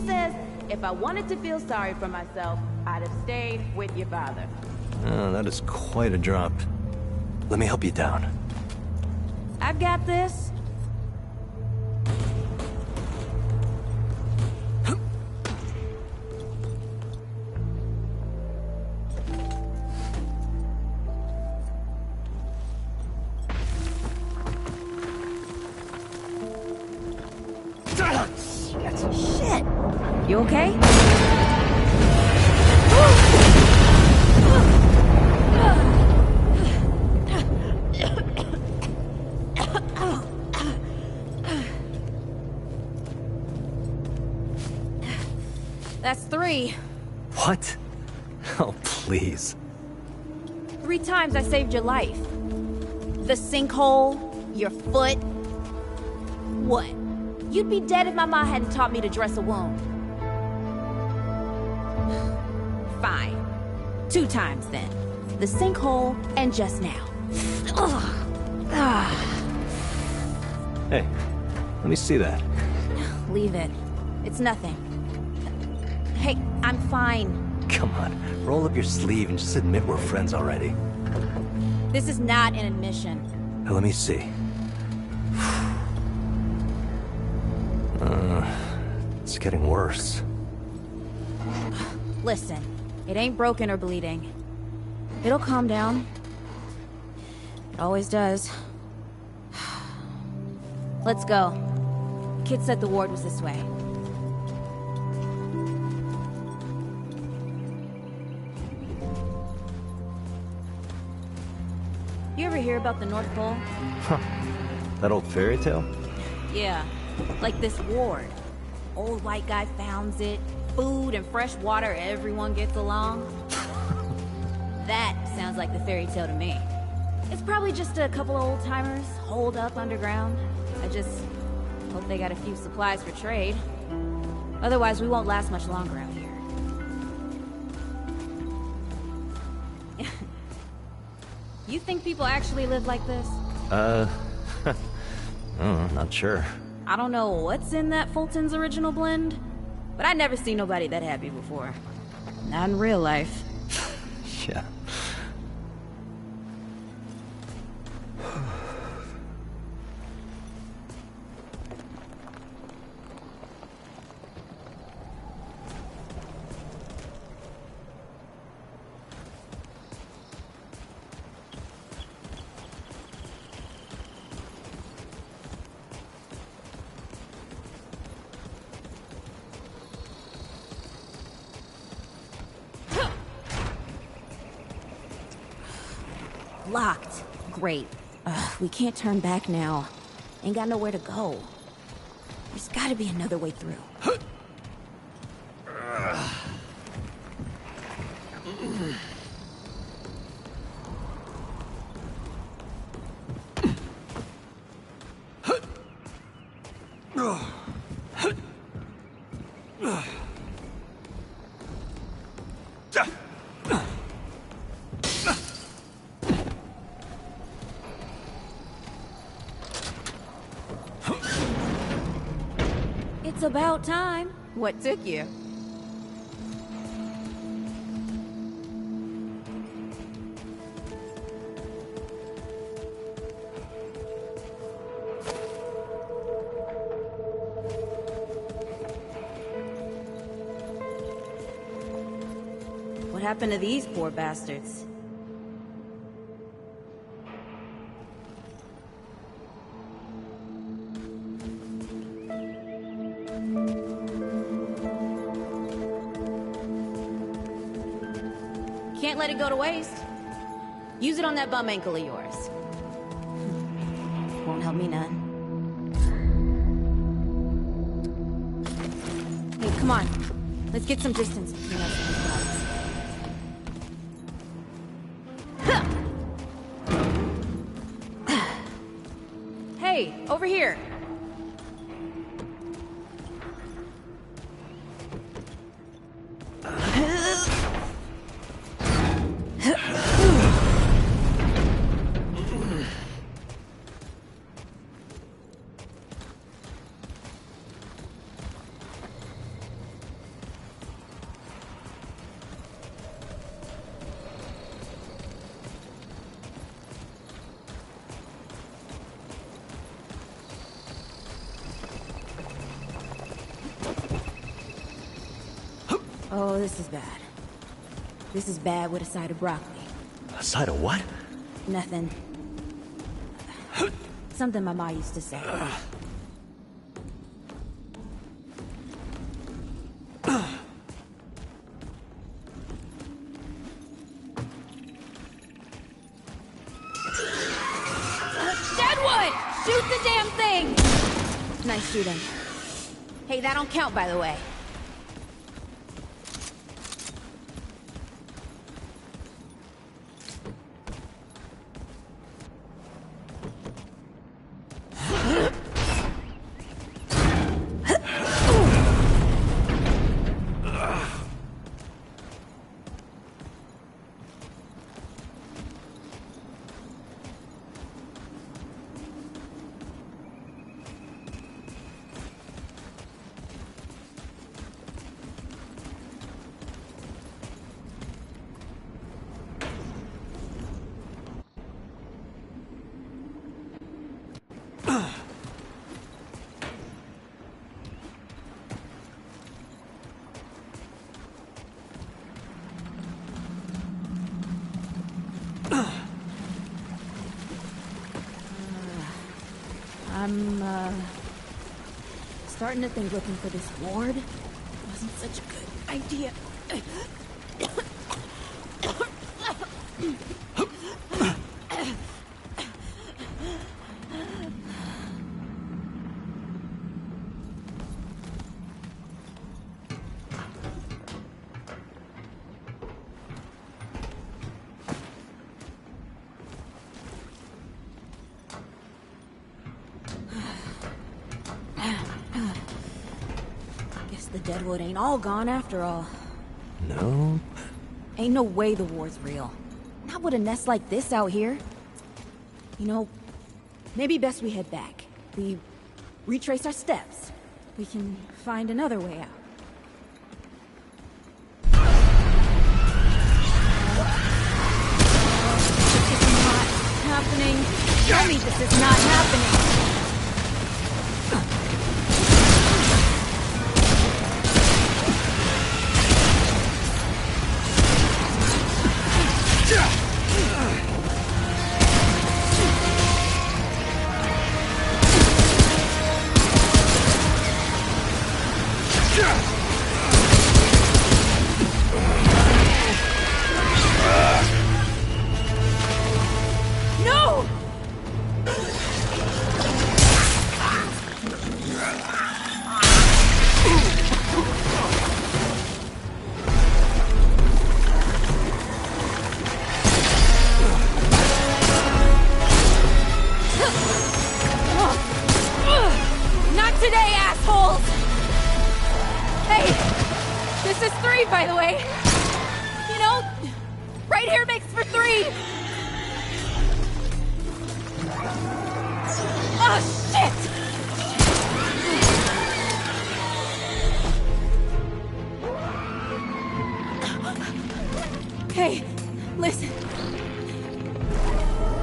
says, if I wanted to feel sorry for myself, I'd have stayed with your father. Oh, that is quite a drop. Let me help you down. I've got this. Shit! You okay? That's 3. What? Oh, please. 3 times I saved your life. The sinkhole, your foot. What? You'd be dead if my mom hadn't taught me to dress a wound. Fine. 2 times then. The sinkhole and just now. Hey, let me see that. Leave it. It's nothing. Hey, I'm fine. Come on, roll up your sleeve and just admit we're friends already. This is not an admission. Let me see. It's getting worse. Listen, it ain't broken or bleeding. It'll calm down. It always does. Let's go. Kid said the ward was this way. You ever hear about the North Pole? Huh. That old fairy tale? Yeah, like this ward. Old white guy founds it. Food and fresh water, everyone gets along. That sounds like the fairy tale to me. It's probably just a couple of old-timers holed up underground. I just hope they got a few supplies for trade. Otherwise, we won't last much longer out here. You think people actually live like this? Not sure. I don't know what's in that Fulton's original blend, but I never seen nobody that happy before. Not in real life. Yeah. Locked. Great. We can't turn back now. Ain't got nowhere to go. There's gotta be another way through. It's about time. What took you? What happened to these poor bastards? Can't let it go to waste. Use it on that bum ankle of yours. Won't help me none. Hey, come on. Let's get some distance between us and these guys. Hey, over here. Oh, this is bad. This is bad with a side of broccoli. A side of what? Nothing. Something my ma used to say. Deadwood! Shoot the damn thing! Nice shooting. Hey, that don't count, by the way. I'm, starting to think looking for this ward wasn't such a good idea. The Deadwood ain't all gone after all. No? Ain't no way the war's real. Not with a nest like this out here. You know, maybe best we head back. We retrace our steps. We can find another way out. This is not happening. Tell me this is not happening. No! Not today, assholes! Hey, this is 3, by the way. You know, right here makes for 3. Oh, shit! Hey, listen.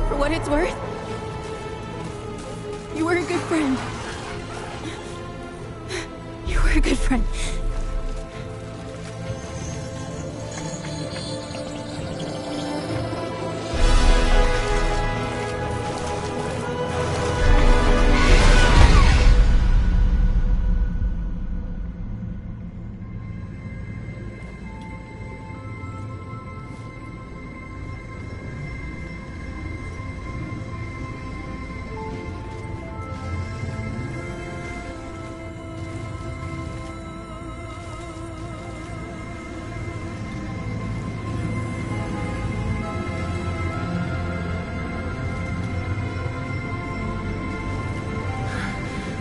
For what it's worth, you were a good friend. You were a good friend.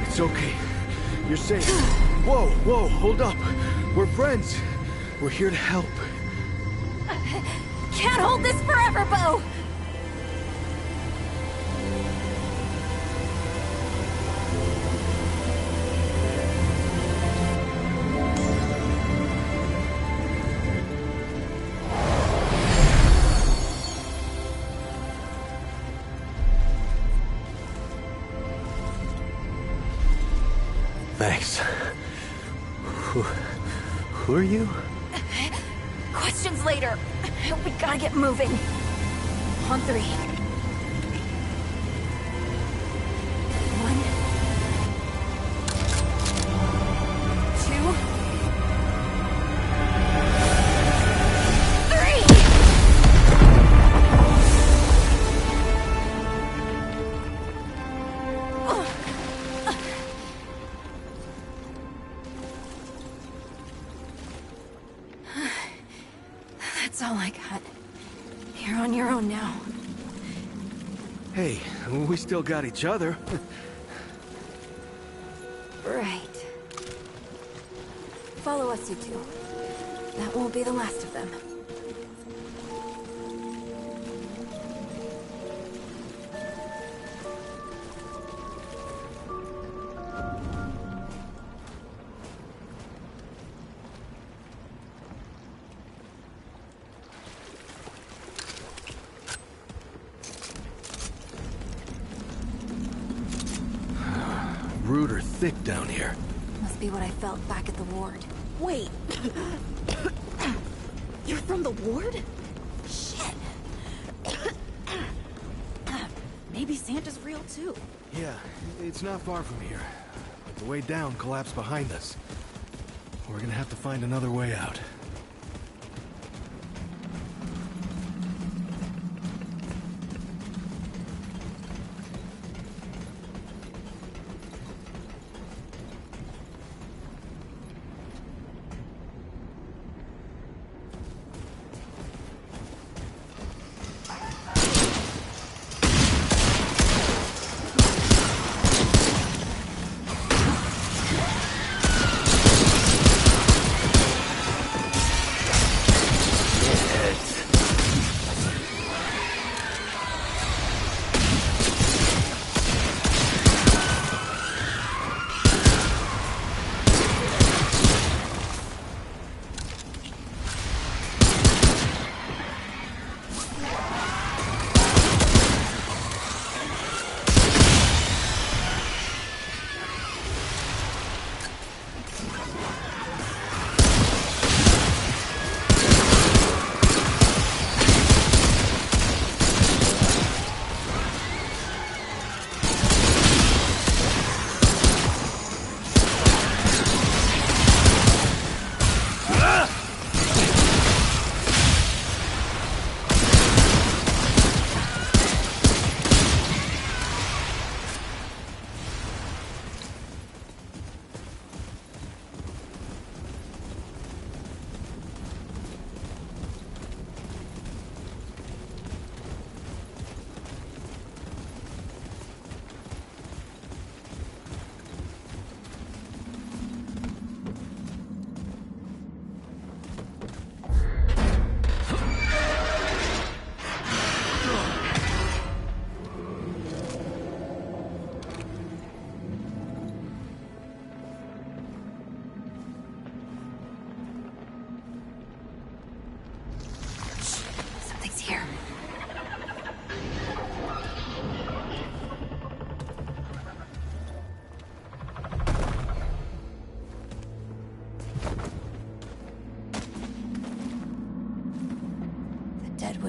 It's okay. You're safe. Whoa, whoa, hold up. We're friends. We're here to help. Can't hold this forever, Bo! Thanks. Who are you? Questions later. We gotta get moving. On 3. 1, 2, 3. That's all I got. You're on your own now. Hey, we still got each other. Right. Follow us, you two. That won't be the last of them. Rude or thick down here. Must be what I felt back at the ward. Wait. You're from the ward? Shit. Maybe Santa's real too. Yeah, it's not far from here. But the way down collapsed behind us. We're gonna have to find another way out.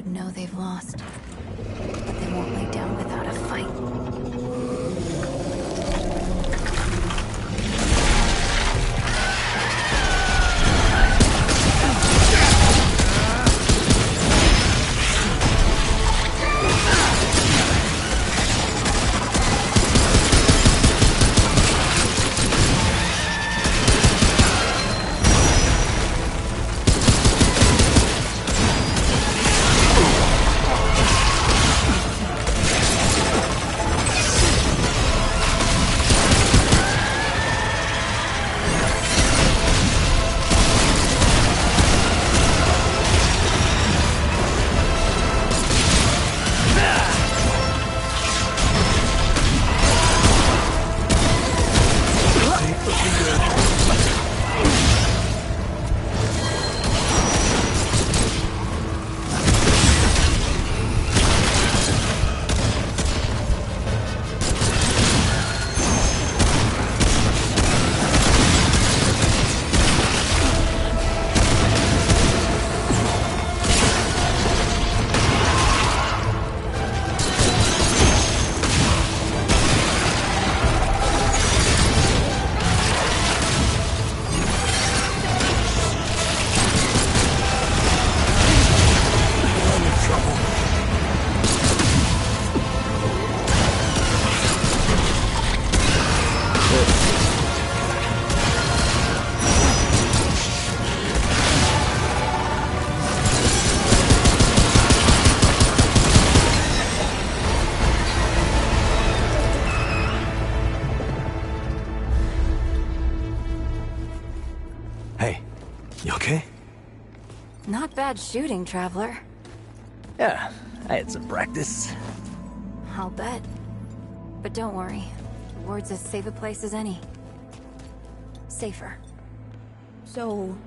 would know they've lost. But they won't lay down without a fight. bad shooting, Traveler. Yeah, I had some practice. I'll bet. But don't worry. The ward's as safe a place as any. Safer. So,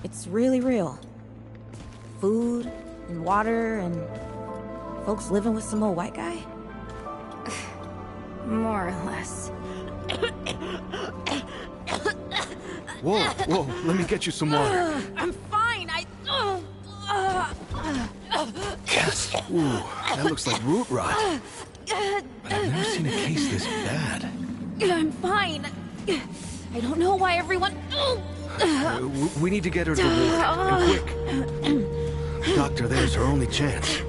it's really real. Food and water and folks living with some old white guy? More or less. Whoa, whoa, let me get you some water. I'm fine, Yes. Ooh, that looks like root rot. But I've never seen a case this bad. I'm fine. I don't know why everyone... We need to get her to the ward, and quick. Doctor, there's her only chance.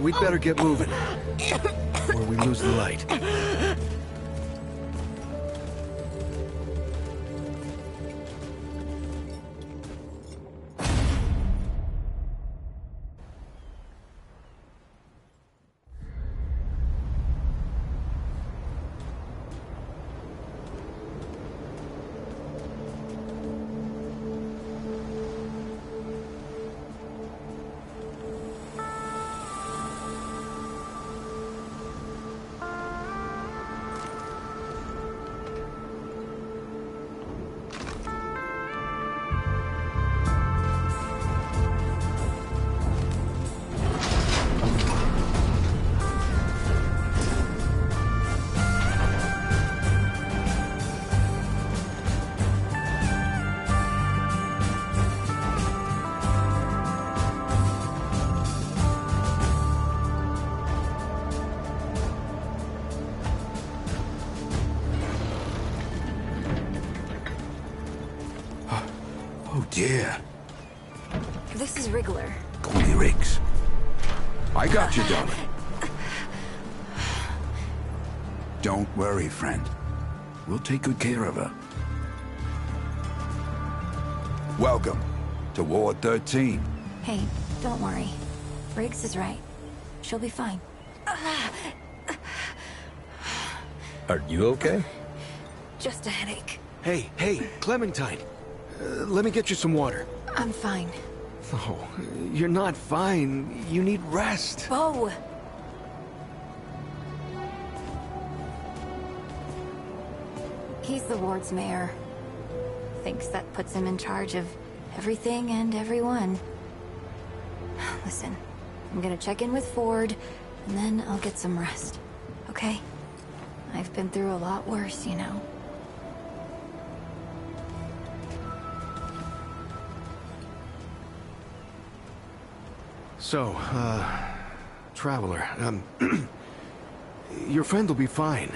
We'd better get moving, or we lose the light. Oh dear. This is Wriggler. Call me Riggs. I got you, darling. Don't worry, friend. We'll take good care of her. Welcome to Ward 13. Hey, don't worry. Riggs is right. She'll be fine. Are you okay? Just a headache. Hey, Clementine. Let me get you some water. I'm fine. No, you're not fine. You need rest. Bo! He's the ward's mayor. Thinks that puts him in charge of everything and everyone. Listen, I'm gonna check in with Ford, and then I'll get some rest. Okay? I've been through a lot worse, you know. So, Traveler, your friend will be fine.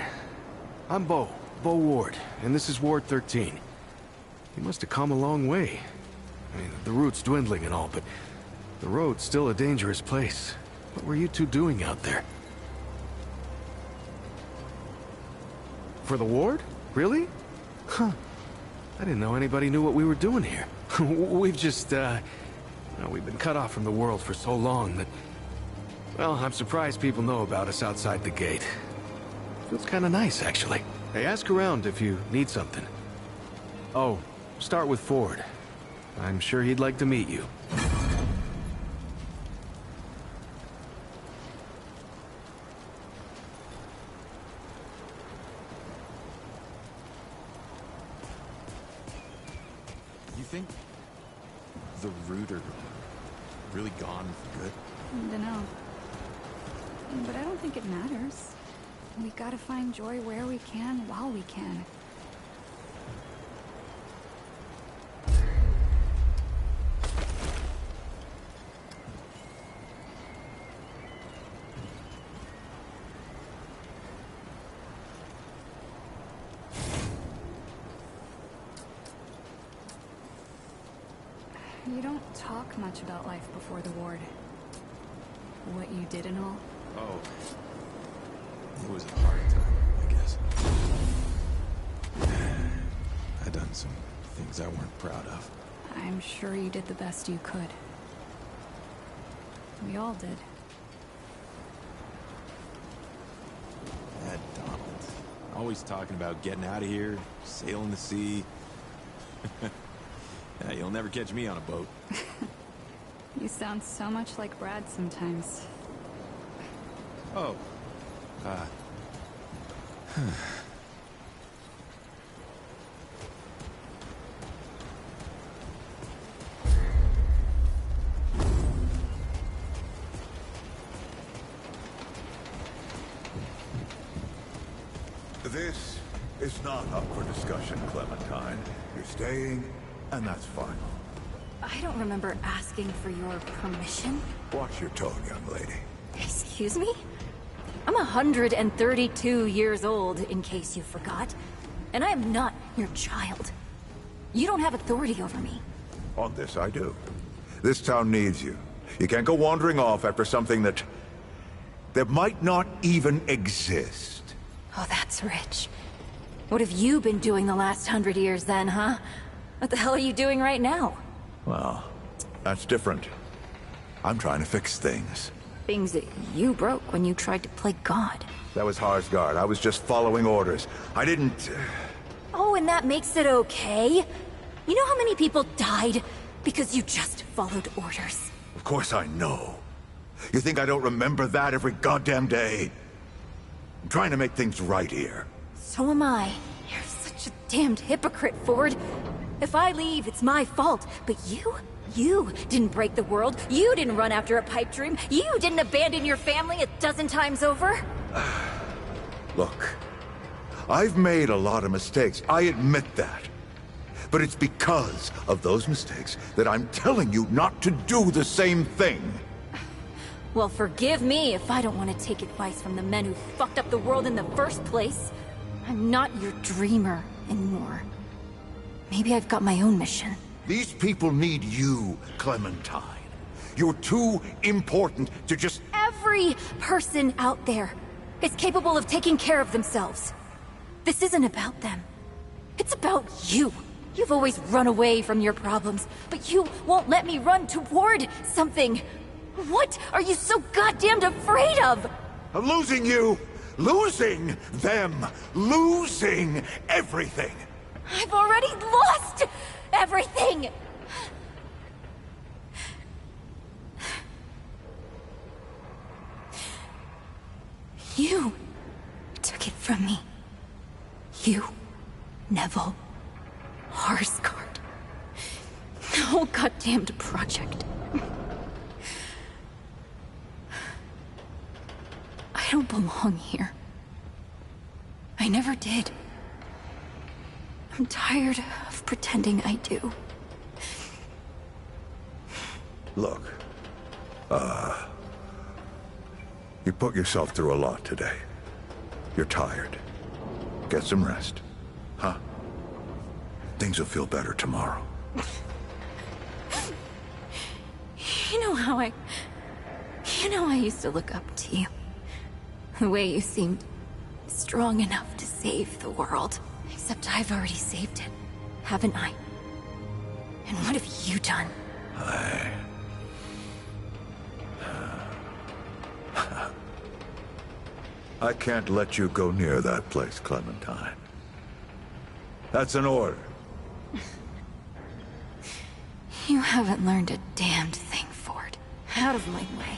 I'm Bo Ward, and this is Ward 13. You must have come a long way. I mean, the route's dwindling and all, but the road's still a dangerous place. What were you two doing out there? For the ward? Really? Huh. I didn't know anybody knew what we were doing here. We've just, we've been cut off from the world for so long that... Well, I'm surprised people know about us outside the gate. Feels kind of nice, actually. Hey, ask around if you need something. Oh, start with Ford. I'm sure he'd like to meet you. You think the root are really gone for good? I don't know. But I don't think it matters. We gotta find joy where we can, while we can. You don't talk much about life before the ward. What you did and all. Oh. It was a hard time, I guess. I done some things I weren't proud of. I'm sure you did the best you could. We all did. That Donald. Always talking about getting out of here, sailing the sea. Yeah, you'll never catch me on a boat. You sound so much like Brad sometimes. Oh. This is not up for discussion, Clementine. You're staying, and that's final. I don't remember asking for your permission. Watch your tone, young lady. Excuse me? I'm 132 years old, in case you forgot. And I am not your child. You don't have authority over me. On this, I do. This town needs you. You can't go wandering off after something that might not even exist. Oh, that's rich. What have you been doing the last 100 years then, huh? What the hell are you doing right now? Well, that's different. I'm trying to fix things. Things that you broke when you tried to play God. That was Harsgard. I was just following orders. I didn't... Oh, and that makes it okay? You know how many people died because you just followed orders? Of course I know. You think I don't remember that every goddamn day? I'm trying to make things right here. So am I. You're such a damned hypocrite, Ford. If I leave, it's my fault. But you didn't break the world. You didn't run after a pipe dream. You didn't abandon your family 12 times over. Look, I've made a lot of mistakes. I admit that. But it's because of those mistakes that I'm telling you not to do the same thing. Well, forgive me if I don't want to take advice from the men who fucked up the world in the first place. I'm not your dreamer anymore. Maybe I've got my own mission. These people need you, Clementine. You're too important to just... Every person out there is capable of taking care of themselves. This isn't about them. It's about you. You've always run away from your problems, but you won't let me run toward something. What are you so goddamned afraid of? I'm losing you! Losing them! Losing everything! I've already lost everything! You took it from me. You, Neville, Harsgard. The whole goddamned project. I don't belong here. I never did. I'm tired of pretending I do. Look, you put yourself through a lot today. You're tired. Get some rest, huh? Things will feel better tomorrow. You know how I used to look up to you. The way you seemed strong enough to save the world. Except I've already saved it, haven't I? And what have you done? I can't let you go near that place, Clementine. That's an order. You haven't learned a damned thing, Ford. Out of my way.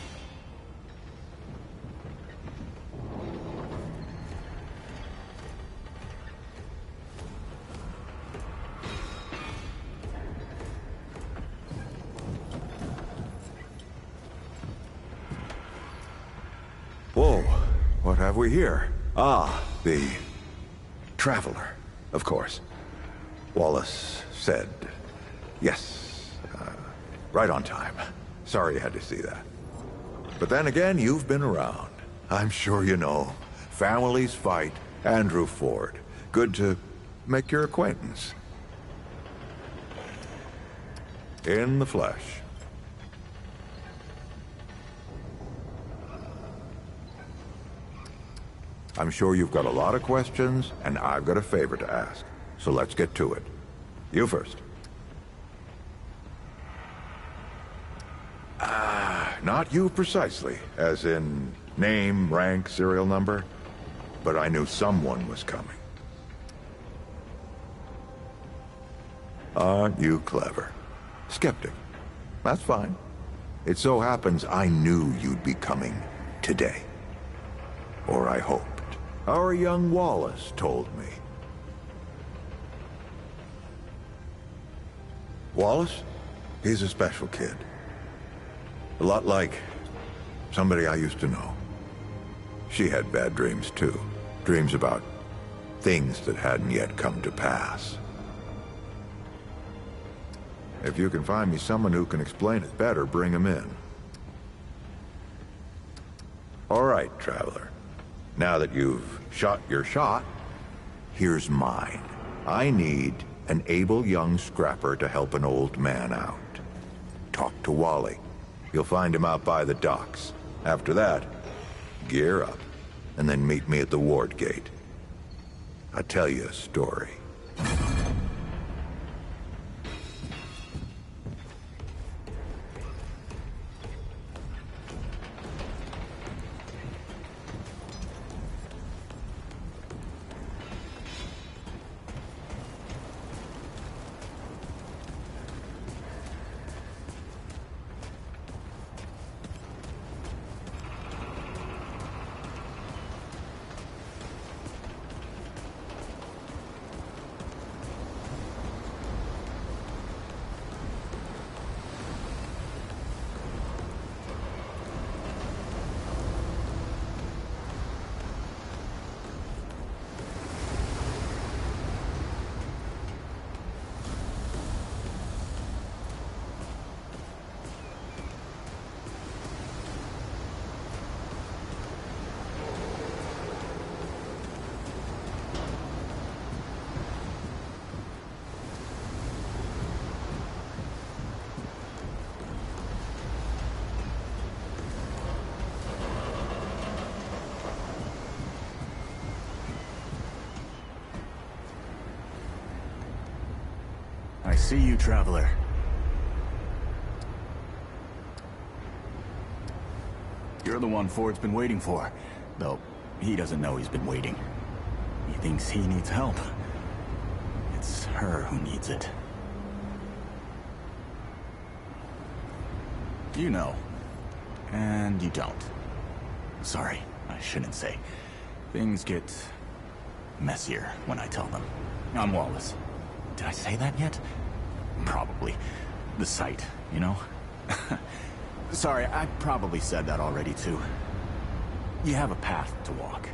Whoa, what have we here? Ah, the Traveler, of course. Wallace said yes, right on time. Sorry you had to see that. But then again, you've been around. I'm sure you know. Families fight. Andrew Ford. Good to make your acquaintance. In the flesh. I'm sure you've got a lot of questions, and I've got a favor to ask. So let's get to it. You first. Not you precisely, as in name, rank, serial number, but I knew someone was coming. Aren't you clever? Skeptic. That's fine. It so happens I knew you'd be coming today. Or I hoped. Our young Wallace told me. Wallace? He's a special kid. A lot like somebody I used to know. She had bad dreams too. Dreams about things that hadn't yet come to pass. If you can find me someone who can explain it better, bring him in. All right, Traveler. Now that you've shot your shot, here's mine. I need an able young scrapper to help an old man out. Talk to Wally. You'll find him out by the docks. After that, gear up, and then meet me at the ward gate. I'll tell you a story. I see you, Traveler. You're the one Ford's been waiting for. Though, he doesn't know he's been waiting. He thinks he needs help. It's her who needs it. You know. And you don't. Sorry, I shouldn't say. Things get messier when I tell them. I'm Wallace. Did I say that yet? Probably. The site, you know? Sorry, I probably said that already too. You have a path to walk.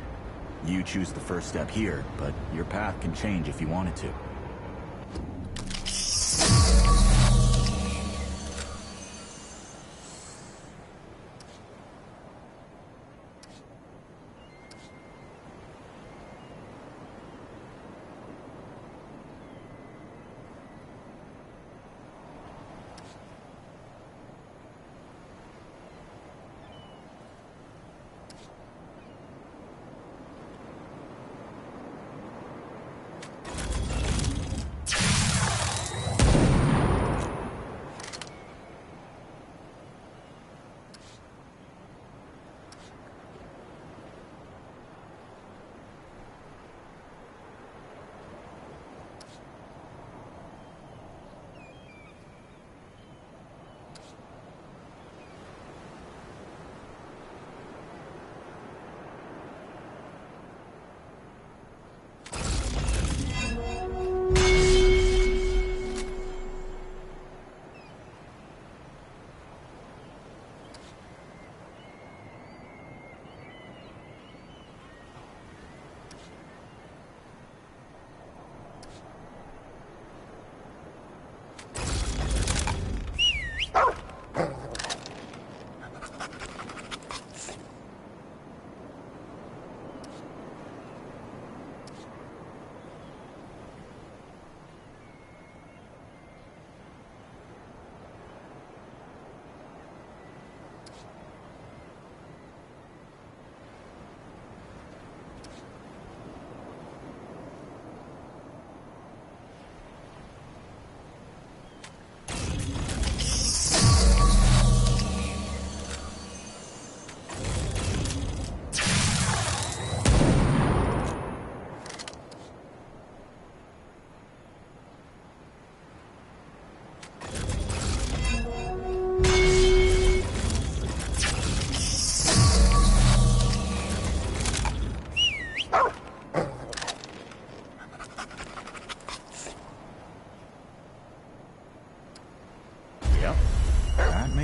You choose the first step here, but your path can change if you wanted to.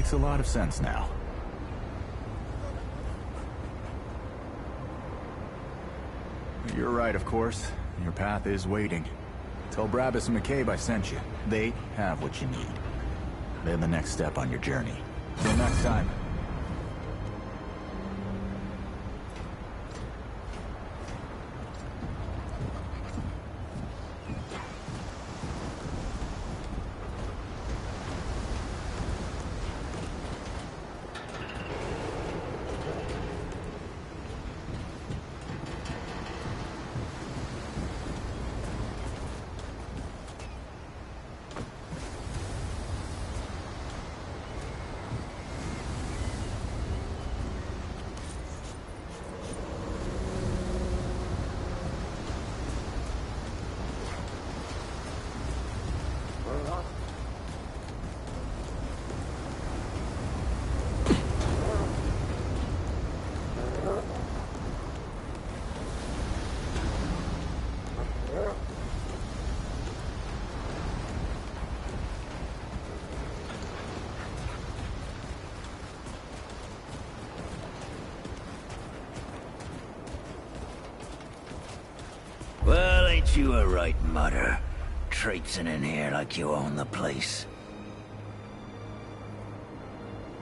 makes a lot of sense now. You're right, of course. Your path is waiting. Tell Brabus and McCabe I sent you. They have what you need. They're the next step on your journey. Till next time. Well, ain't you a right mutter? Traipsing in here like you own the place.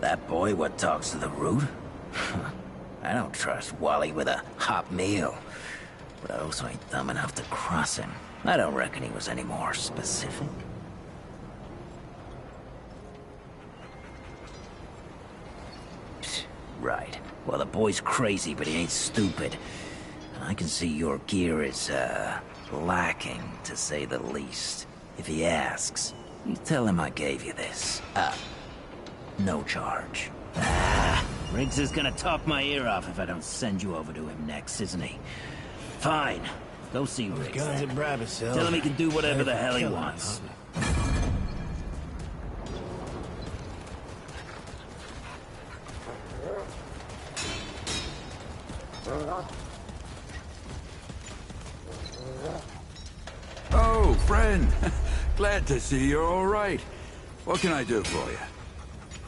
That boy what talks to the root? I don't trust Wally with a hot meal. But I also ain't dumb enough to cross him. I don't reckon he was any more specific. Right. Well, the boy's crazy, but he ain't stupid. I can see your gear is, lacking, to say the least. If he asks, you tell him I gave you this. No charge. Riggs is gonna talk my ear off if I don't send you over to him next, isn't he? Fine. Go see Riggs. Guys at Brabus Hill. Tell him he can do whatever the hell he wants. Oh, friend. Glad to see you're all right. What can I do for you?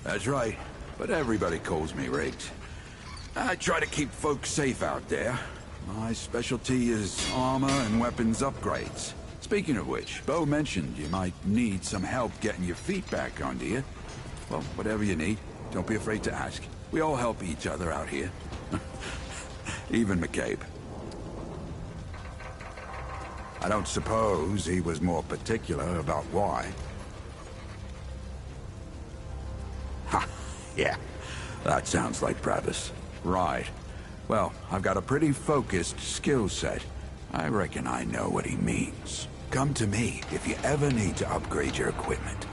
That's right, but everybody calls me Riggs. I try to keep folks safe out there. My specialty is armor and weapons upgrades. Speaking of which, Bo mentioned you might need some help getting your feet back under you. Well, whatever you need, don't be afraid to ask. We all help each other out here. Even McCabe. I don't suppose he was more particular about why. Ha! Yeah, that sounds like Brabus. Right. Well, I've got a pretty focused skill set. I reckon I know what he means. Come to me if you ever need to upgrade your equipment.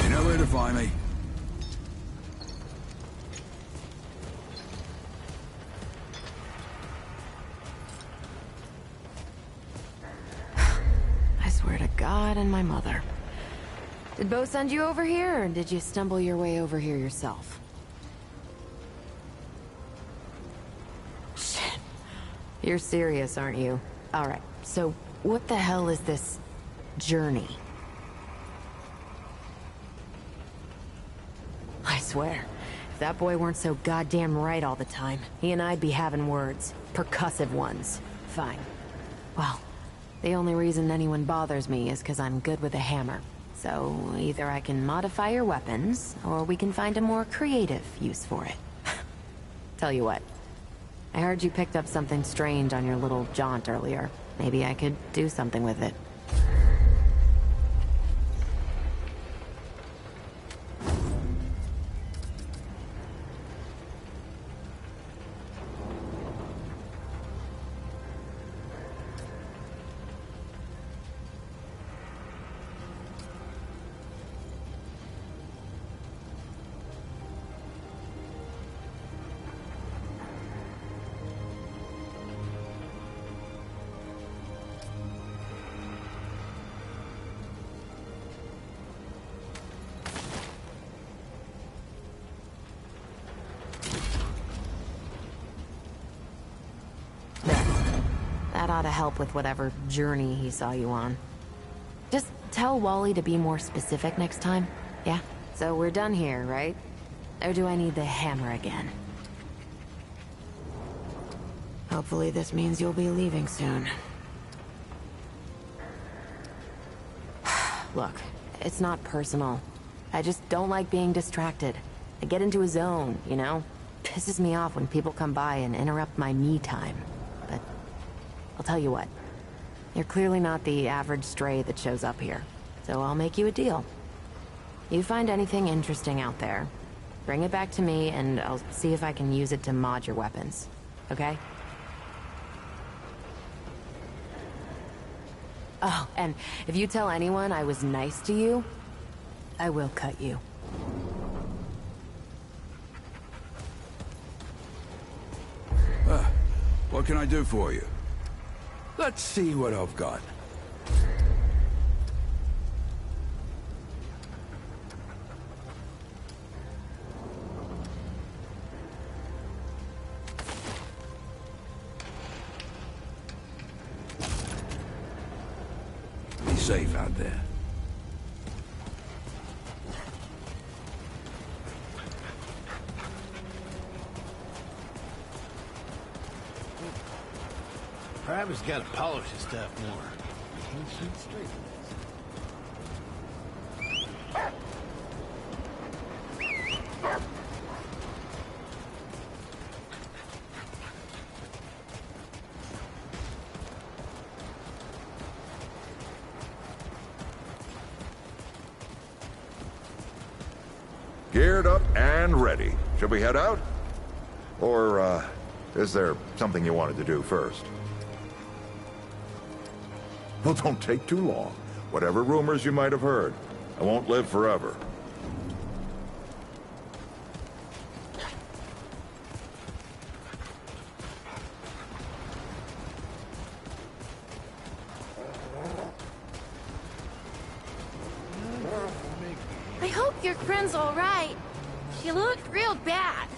You know where to find me. I swear to God and my mother. Did Bo send you over here, or did you stumble your way over here yourself? Shit. You're serious, aren't you? Alright, so what the hell is this journey? I swear, if that boy weren't so goddamn right all the time, he and I'd be having words. Percussive ones. Fine. Well, the only reason anyone bothers me is because I'm good with a hammer. So, either I can modify your weapons, or we can find a more creative use for it. Tell you what, I heard you picked up something strange on your little jaunt earlier. Maybe I could do something with it. That ought to help with whatever journey he saw you on. Just tell Wally to be more specific next time, yeah? So we're done here, right? Or do I need the hammer again? Hopefully this means you'll be leaving soon. Look, it's not personal. I just don't like being distracted. I get into a zone, you know? Pisses me off when people come by and interrupt my me time. But I'll tell you what. You're clearly not the average stray that shows up here. So I'll make you a deal. You find anything interesting out there, bring it back to me and I'll see if I can use it to mod your weapons. Okay? Oh, and if you tell anyone I was nice to you, I will cut you. What can I do for you? Let's see what I've got. Be safe out there. Perhaps gotta polish his stuff more. Can't shoot straight with this. Geared up and ready. Should we head out? Or, is there something you wanted to do first? Well, don't take too long. Whatever rumors you might have heard, I won't live forever. I hope your friend's all right. She looked real bad.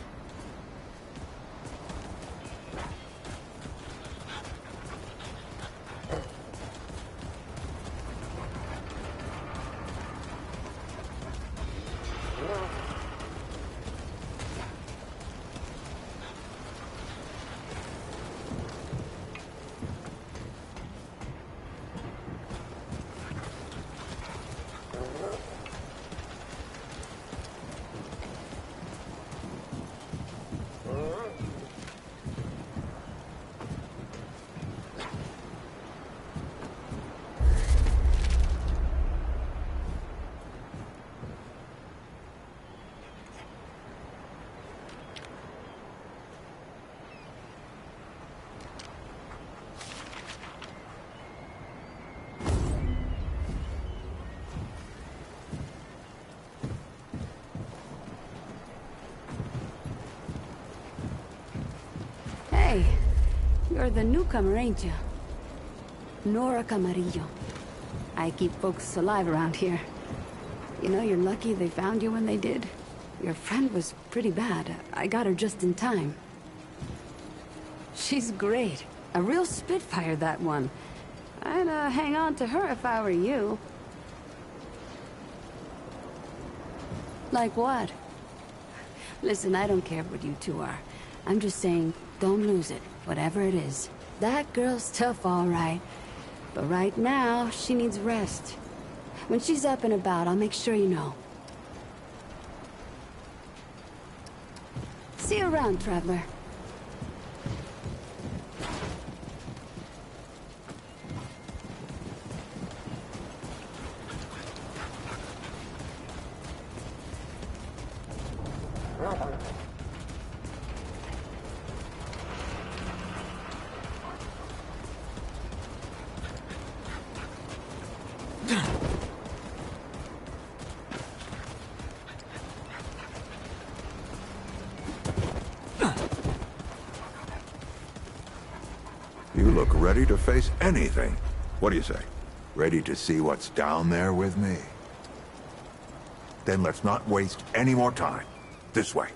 Hey, you're the newcomer, ain't you? Nora Camarillo. I keep folks alive around here. You know, you're lucky they found you when they did. Your friend was pretty bad. I got her just in time. She's great. A real spitfire, that one. I'd hang on to her if I were you. Like what? Listen, I don't care what you two are. I'm just saying, don't lose it, whatever it is. That girl's tough, all right. But right now, she needs rest. When she's up and about, I'll make sure you know. See you around, traveler. You look ready to face anything. What do you say? Ready to see what's down there with me? Then let's not waste any more time. This way.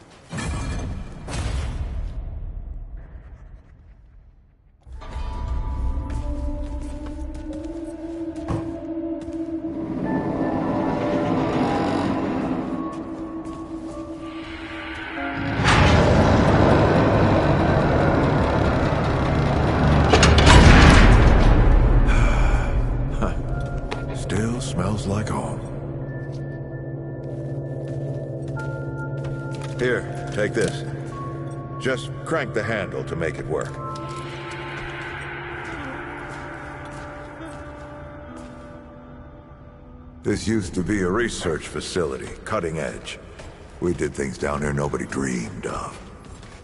Here, take this. Just crank the handle to make it work. This used to be a research facility, cutting edge. We did things down here nobody dreamed of.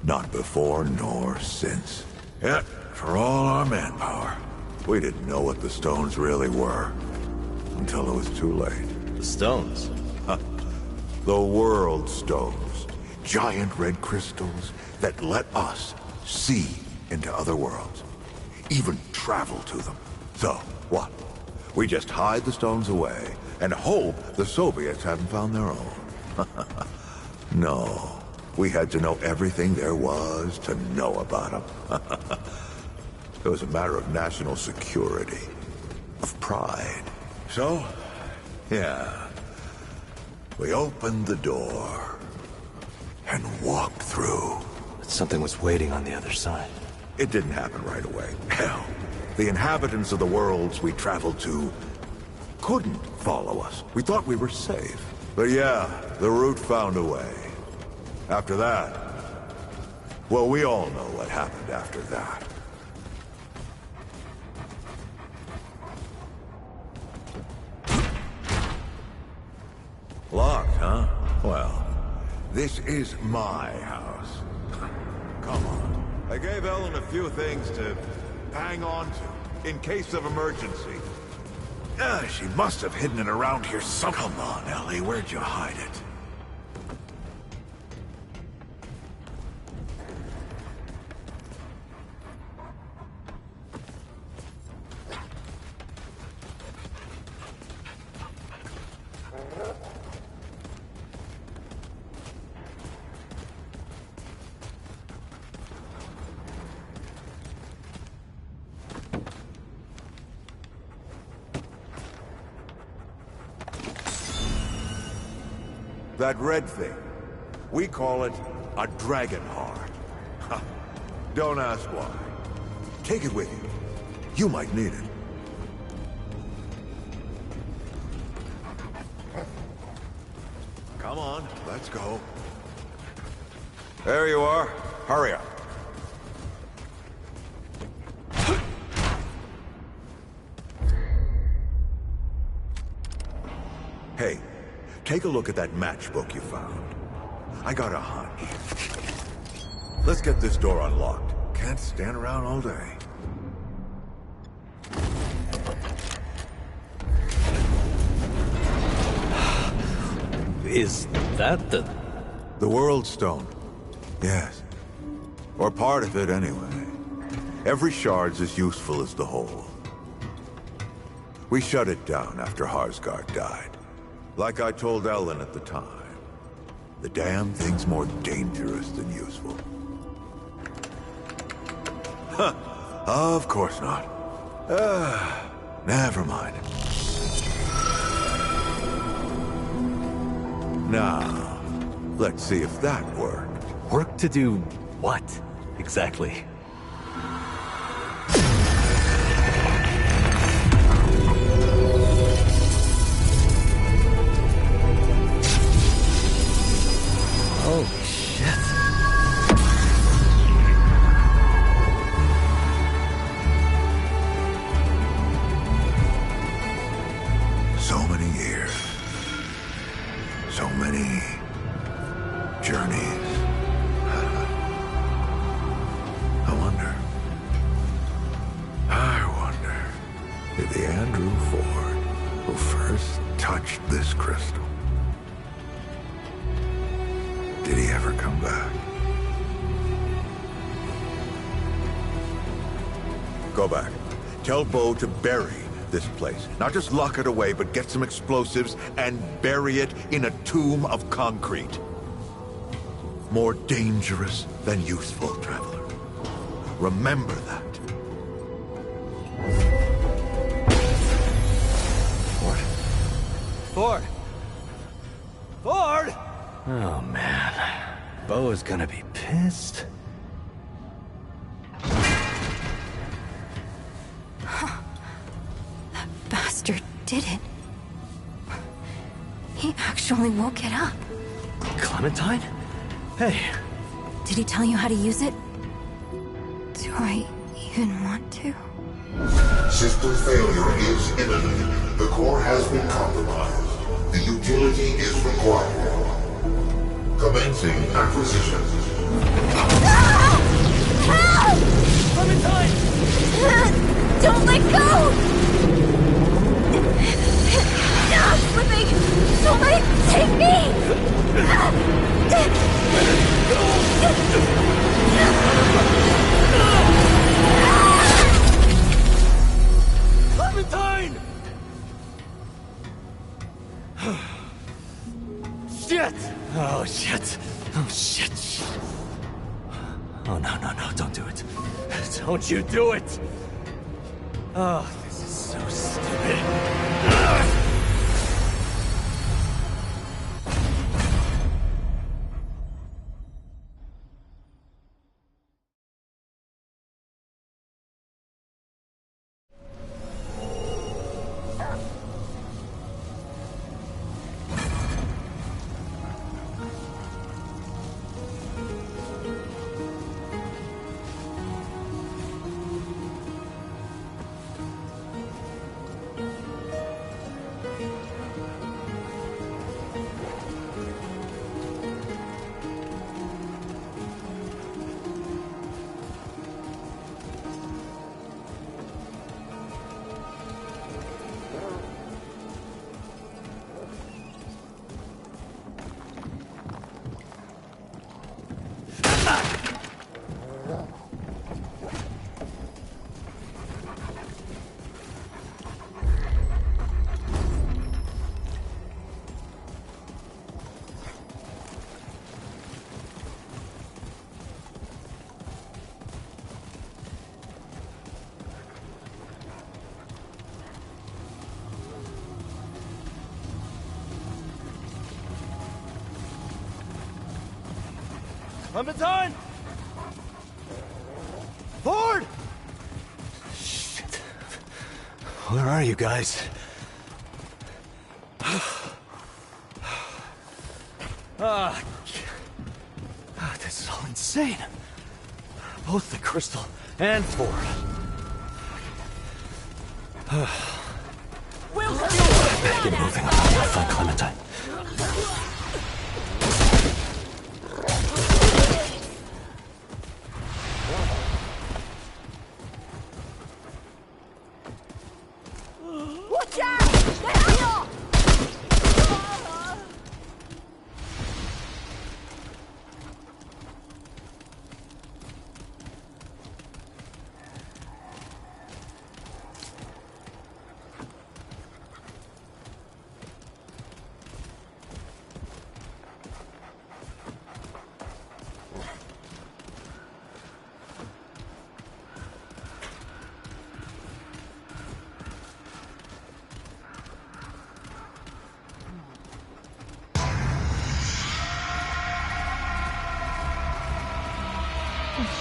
Not before nor since. Yet, for all our manpower, we didn't know what the stones really were. Until it was too late. The stones? The world stones. Giant red crystals that let us see into other worlds. Even travel to them. So, what? We just hide the stones away and hope the Soviets haven't found their own. No. We had to know everything there was to know about them. It was a matter of national security. Of pride. So, yeah. We opened the door and walked through. But something was waiting on the other side. It didn't happen right away. Hell, the inhabitants of the worlds we traveled to couldn't follow us. We thought we were safe. But yeah, the root found a way. After that, well, we all know what happened after that. Locked, huh? Well, this is my house. Come on. I gave Ellen a few things to hang on to, in case of emergency. She must have hidden it around here some... Come on, Ellie, where'd you hide it? That red thing. We call it a dragon heart. Ha. Don't ask why. Take it with you. You might need it. Come on, let's go. There you are. Hurry up. Hey. Take a look at that matchbook you found. I got a hunch. Let's get this door unlocked. Can't stand around all day. Is that the... The World Stone. Yes. Or part of it, anyway. Every shard's as useful as the whole. We shut it down after Harsgard died. Like I told Ellen at the time, the damn thing's more dangerous than useful. Huh. Of course not. Never mind. Now, let's see if that worked. Work to do what, exactly? Holy shit. So many years. So many journeys. I wonder if the Andrew Ford who first touched this crystal, did he ever come back? Go back. Tell Bo to bury this place. Not just lock it away, but get some explosives and bury it in a tomb of concrete. More dangerous than useful, traveler. Remember that. Ford! Ford! Oh, man. Bo is gonna be pissed. That bastard did it. He actually woke it up. Clementine? Hey. Did he tell you how to use it? Do I even want to? System failure is imminent. The core has been compromised. The utility is required. Commencing acquisition. Help! Clementine! Don't let go! I'm slipping! Don't let it take me! Clementine! Shit! Oh, shit. Oh, shit. Oh, no, don't do it. Don't you do it! Oh, this is so stupid. Clementine! Ford! Shit. Where are you guys? This is all insane. Both the crystal and Ford. We'll Better get moving. I'm gonna find Clementine. Watch out! Get out!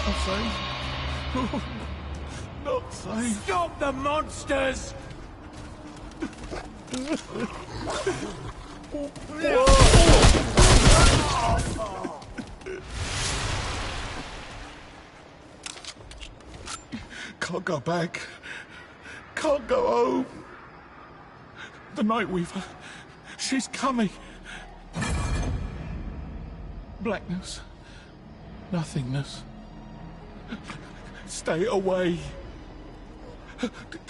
Not safe. Not safe. Stop the monsters! Can't go back. Can't go home. The Night Weaver. She's coming. Blackness. Nothingness. Stay away.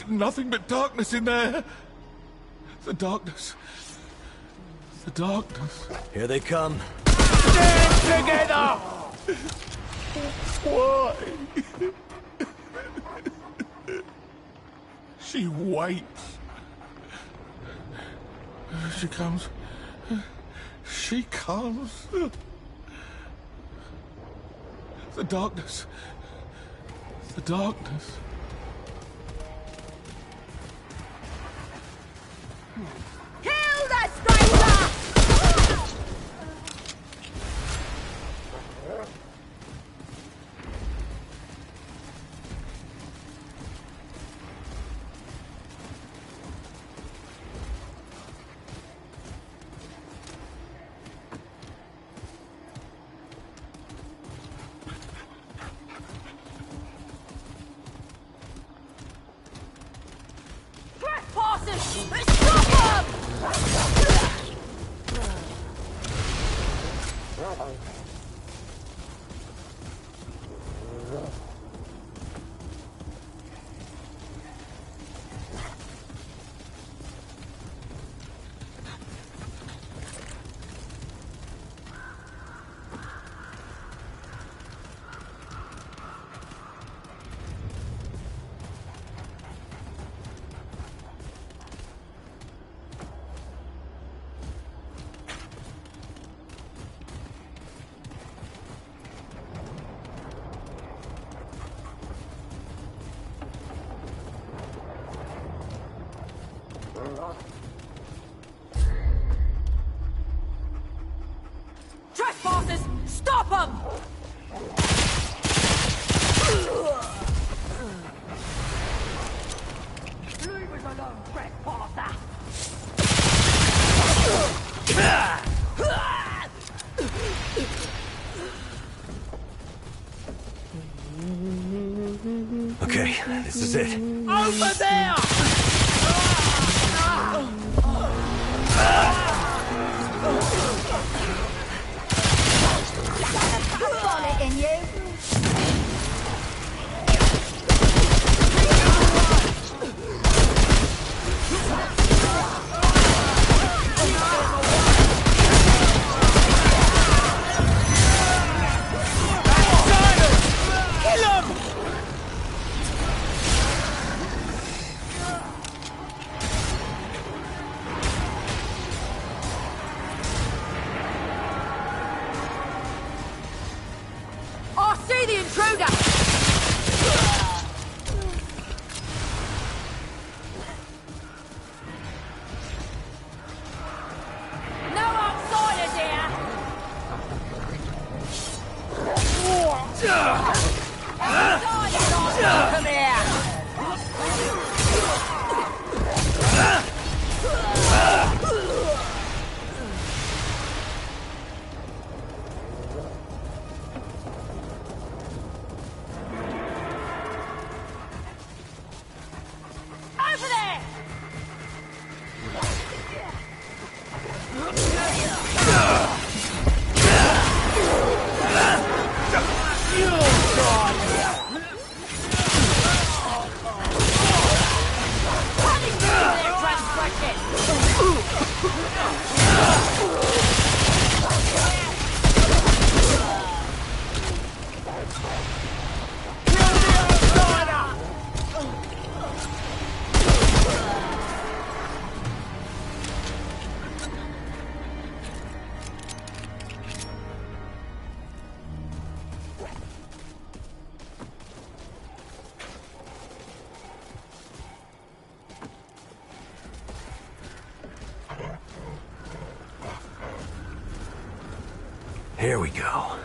Nothing but darkness in there. The darkness. The darkness. Here they come. Stand together! Why? She waits. She comes. She comes. The darkness. The darkness. Kill that stranger! Trespassers! Stop them! Leave us alone, trespasser! Okay, this is it. Over there! Bullet in you. I see the intruder! No outsiders here! Outsiders aren't welcome here! Over there! Cutting through their Here we go.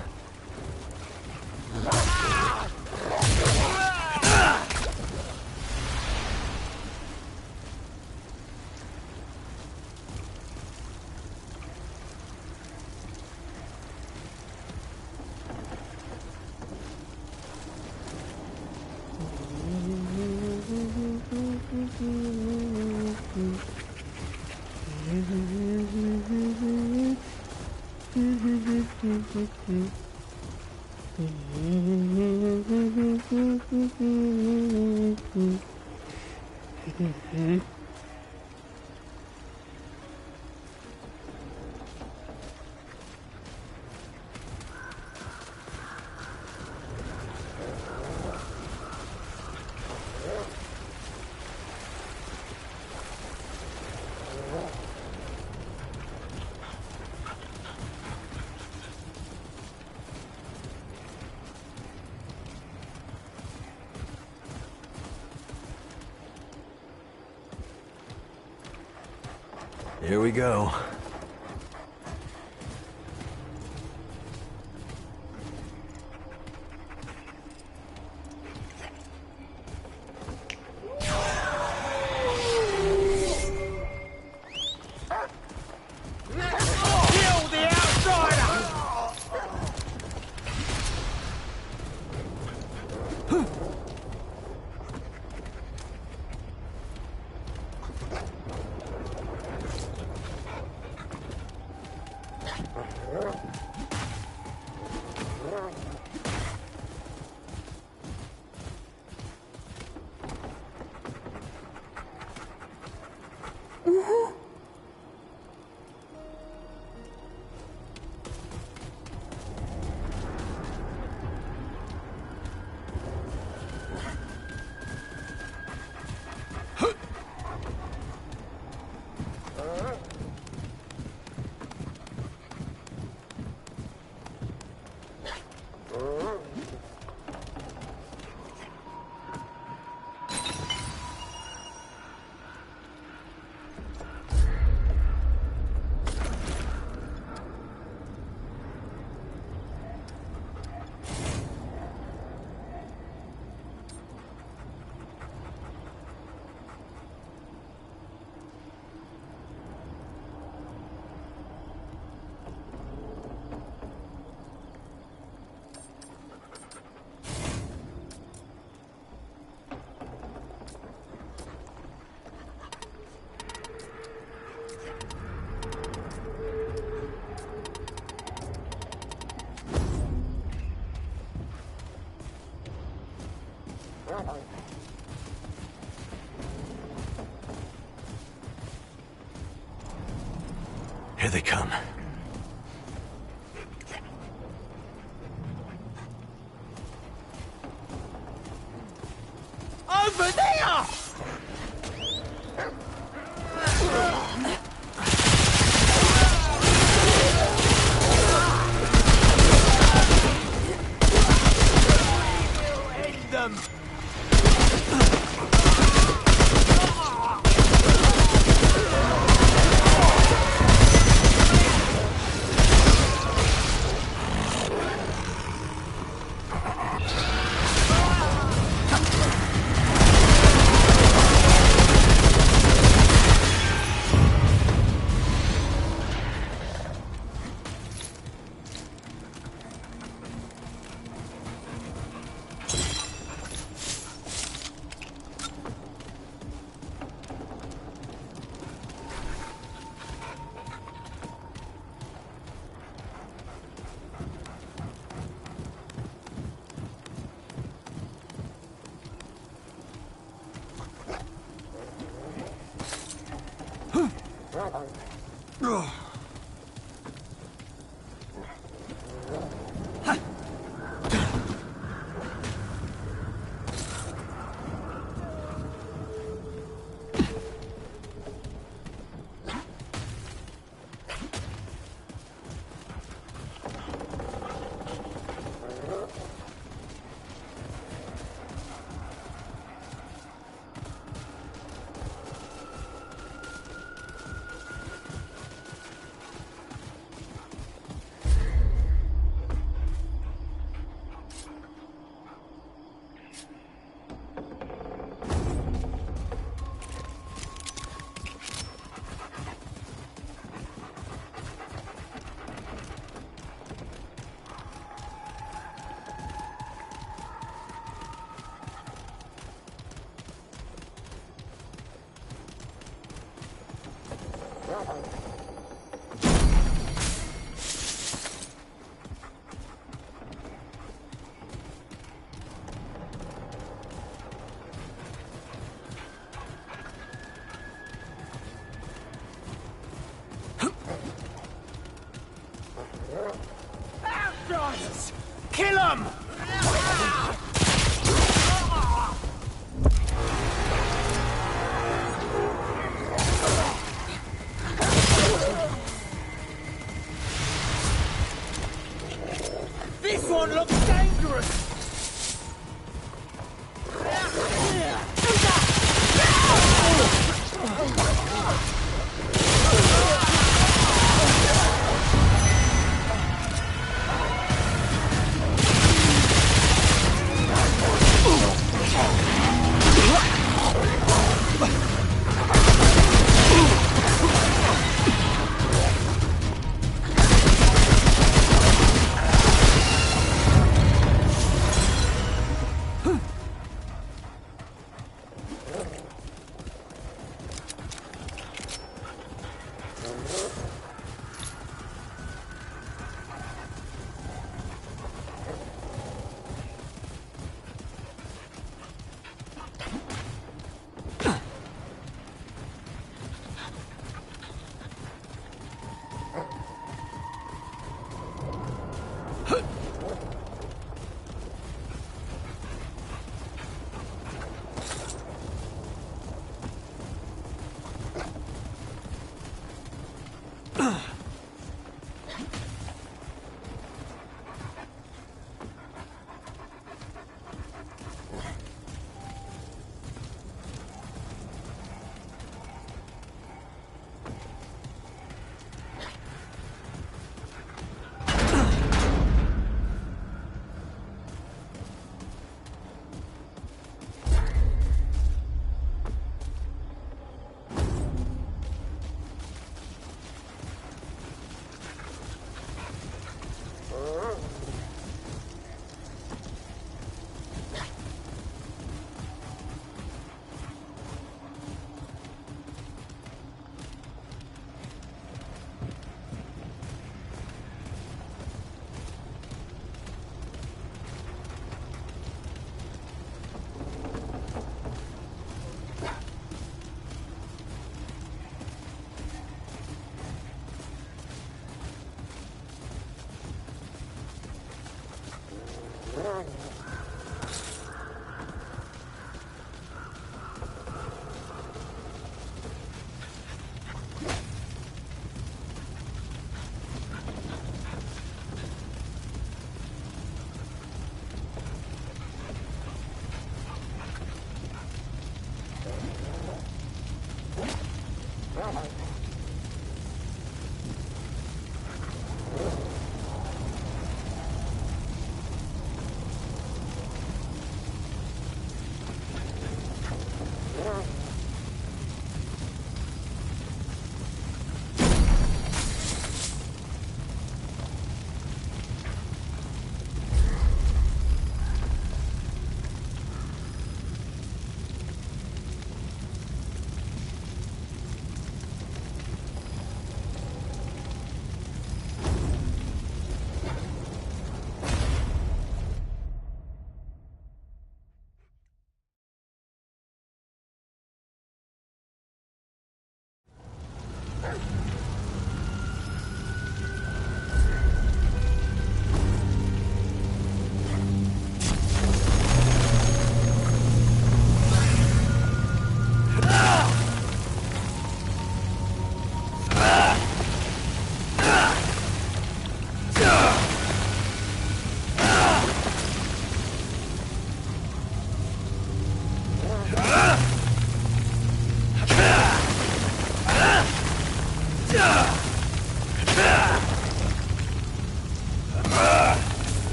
Here we go. Kill the outsider! Here they come. Over there! End them! Outsiders! Kill them! This one looks dangerous!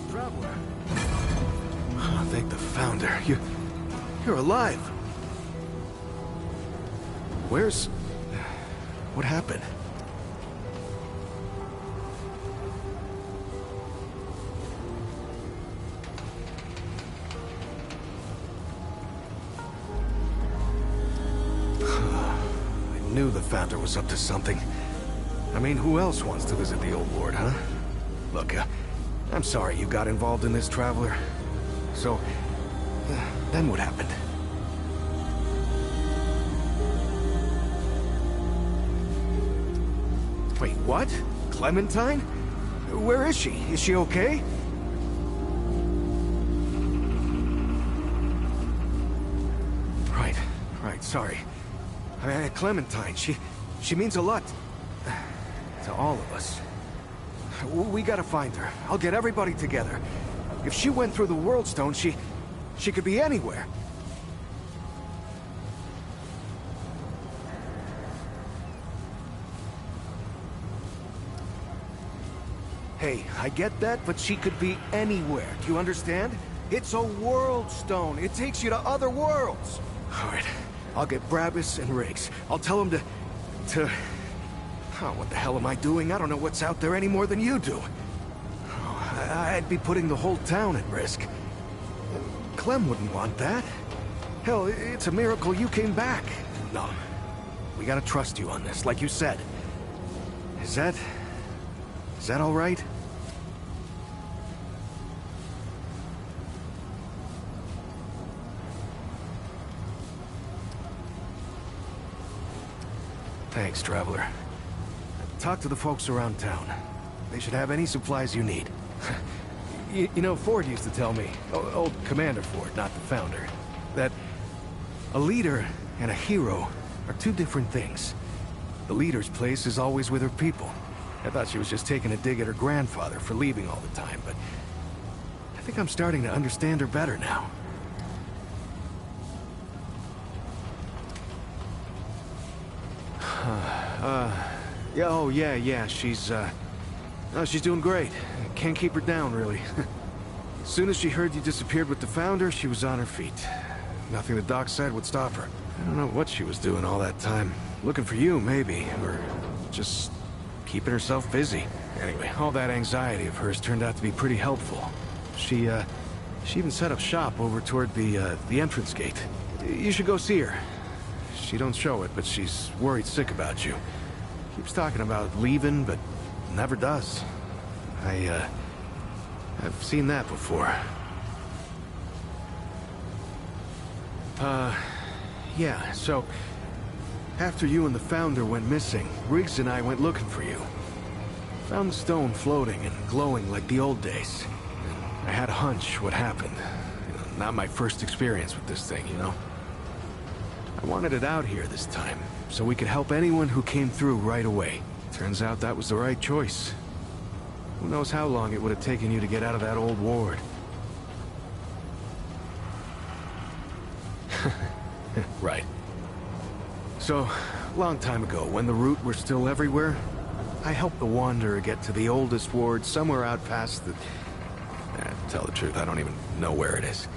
Traveler. Oh, thank the Founder. You're alive. Where's... What happened? I knew the Founder was up to something. I mean, who else wants to visit the old Lord, huh? Look, I'm sorry you got involved in this, Traveler. So, then what happened? Wait, what? Clementine? Where is she? Is she okay? Right, sorry. Clementine, she means a lot to all of us. We gotta find her. I'll get everybody together. If she went through the World Stone, she could be anywhere. Hey, I get that, but she could be anywhere. Do you understand? It's a World Stone. It takes you to other worlds. All right, I'll get Brabus and Riggs. I'll tell them to... Oh, what the hell am I doing? I don't know what's out there any more than you do. Oh, I'd be putting the whole town at risk. Clem wouldn't want that. Hell, it's a miracle you came back. No, we gotta trust you on this, like you said. Is that all right? Thanks, Traveler. Talk to the folks around town. They should have any supplies you need. You know, Ford used to tell me, old Commander Ford, not the Founder, that a leader and a hero are two different things. The leader's place is always with her people. I thought she was just taking a dig at her grandfather for leaving all the time, but I think I'm starting to understand her better now. Yeah, she's doing great. Can't keep her down, really. As soon as she heard you disappeared with the Founder, she was on her feet. Nothing the doc said would stop her. I don't know what she was doing all that time. Looking for you, maybe, or just keeping herself busy. Anyway, all that anxiety of hers turned out to be pretty helpful. She even set up shop over toward the entrance gate. You should go see her. She don't show it, but she's worried sick about you. Keeps talking about leaving, but never does. I've seen that before. Yeah, so... After you and the Founder went missing, Riggs and I went looking for you. Found the stone floating and glowing like the old days. I had a hunch what happened. Not my first experience with this thing, you know? I wanted it out here this time, so we could help anyone who came through right away. Turns out that was the right choice. Who knows how long it would have taken you to get out of that old ward. Right. So, long time ago, when the Root were still everywhere, I helped the Wanderer get to the oldest ward somewhere out past the... to tell the truth, I don't even know where it is.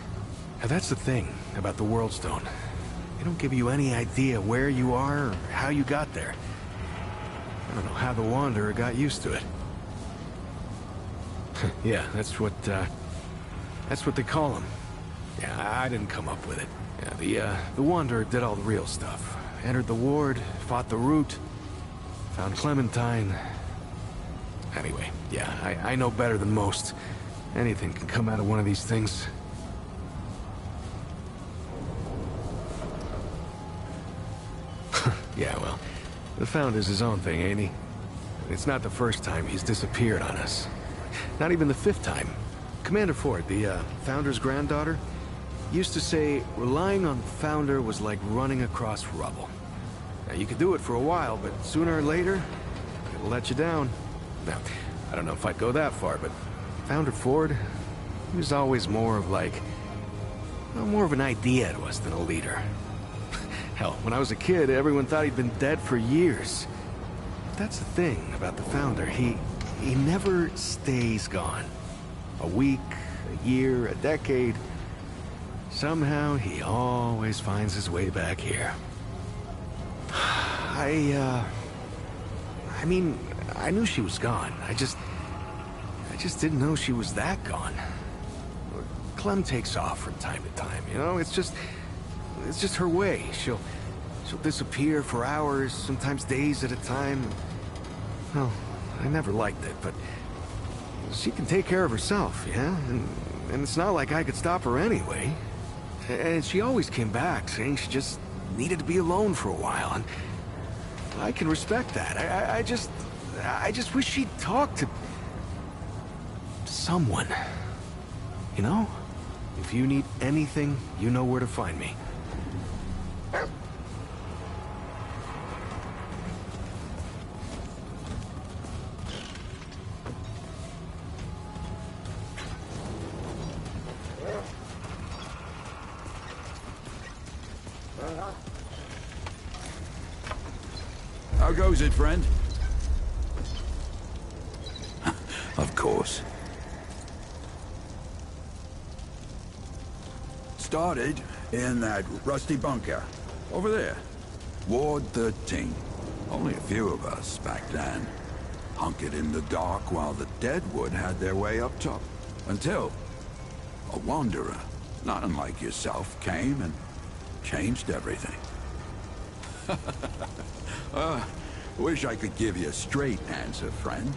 Now that's the thing about the World Stone. They don't give you any idea where you are or how you got there. I don't know how the Wanderer got used to it. Yeah, that's what they call him. Yeah, I didn't come up with it. Yeah, the Wanderer did all the real stuff. Entered the ward, fought the Root, found Clementine. Anyway, yeah, I know better than most. Anything can come out of one of these things. Yeah, well, the Founder's his own thing, ain't he? It's not the first time he's disappeared on us. Not even the 5th time. Commander Ford, the Founder's granddaughter, used to say relying on the Founder was like running across rubble. Now, you could do it for a while, but sooner or later, it'll let you down. Now, I don't know if I'd go that far, but Founder Ford, he was always more of like... well, more of an idea to us than a leader. Hell, when I was a kid, everyone thought he'd been dead for years. But that's the thing about the Founder. He never stays gone. A week, a year, a decade. Somehow, he always finds his way back here. I mean, I knew she was gone. I just didn't know she was that gone. Clem takes off from time to time, you know? It's just her way. She'll disappear for hours, sometimes days at a time. Well, I never liked it, but she can take care of herself, yeah? And it's not like I could stop her anyway. And she always came back, saying she just needed to be alone for a while, and I can respect that. I just wish she'd talk to someone. You know? If you need anything, you know where to find me. How goes it, friend? Of course. Started in that rusty bunker. Over there. Ward 13. Only a few of us back then. Hunkered in the dark while the Deadwood had their way up top. Until a wanderer, not unlike yourself, came and changed everything. Wish I could give you a straight answer, friend.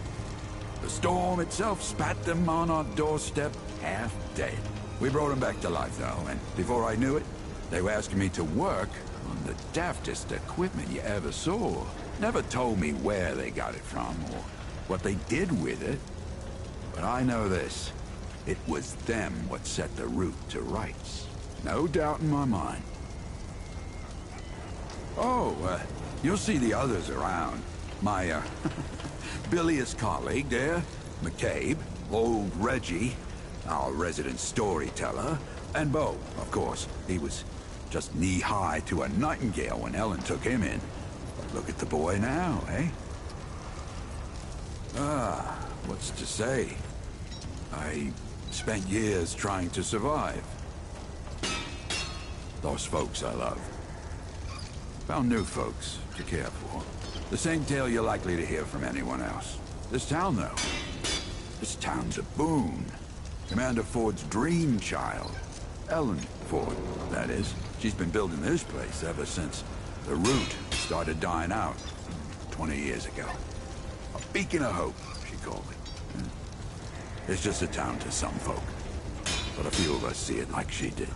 The storm itself spat them on our doorstep half dead. We brought them back to life, though, and before I knew it, they were asking me to work on the daftest equipment you ever saw. Never told me where they got it from or what they did with it. But I know this. It was them what set the Root to rights. No doubt in my mind. Oh, you'll see the others around. My, bilious colleague there, McCabe, old Reggie, our resident storyteller, and Bo, of course. He was just knee-high to a nightingale when Ellen took him in. But look at the boy now, eh? What's to say? I spent years trying to survive. Lost folks I love. Found new folks to care for. The same tale you're likely to hear from anyone else. This town, though. This town's a boon. Commander Ford's dream child. Ellen Ford, that is. She's been building this place ever since the Root started dying out 20 years ago. A beacon of hope, she called it. It's just a town to some folk. But a few of us see it like she did.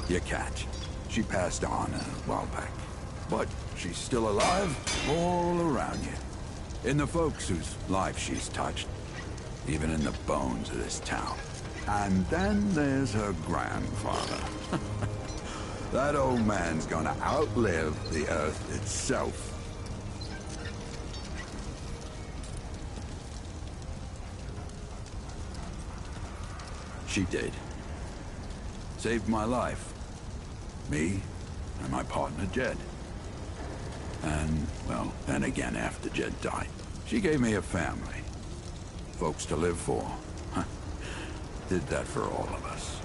You catch. She passed on a while back. But she's still alive all around you. In the folks whose lives she's touched. Even in the bones of this town. And then there's her grandfather. That old man's gonna outlive the Earth itself. She did. Saved my life. Me and my partner, Jed. And, well, then again after Jed died. She gave me a family. Folks to live for. Did that for all of us.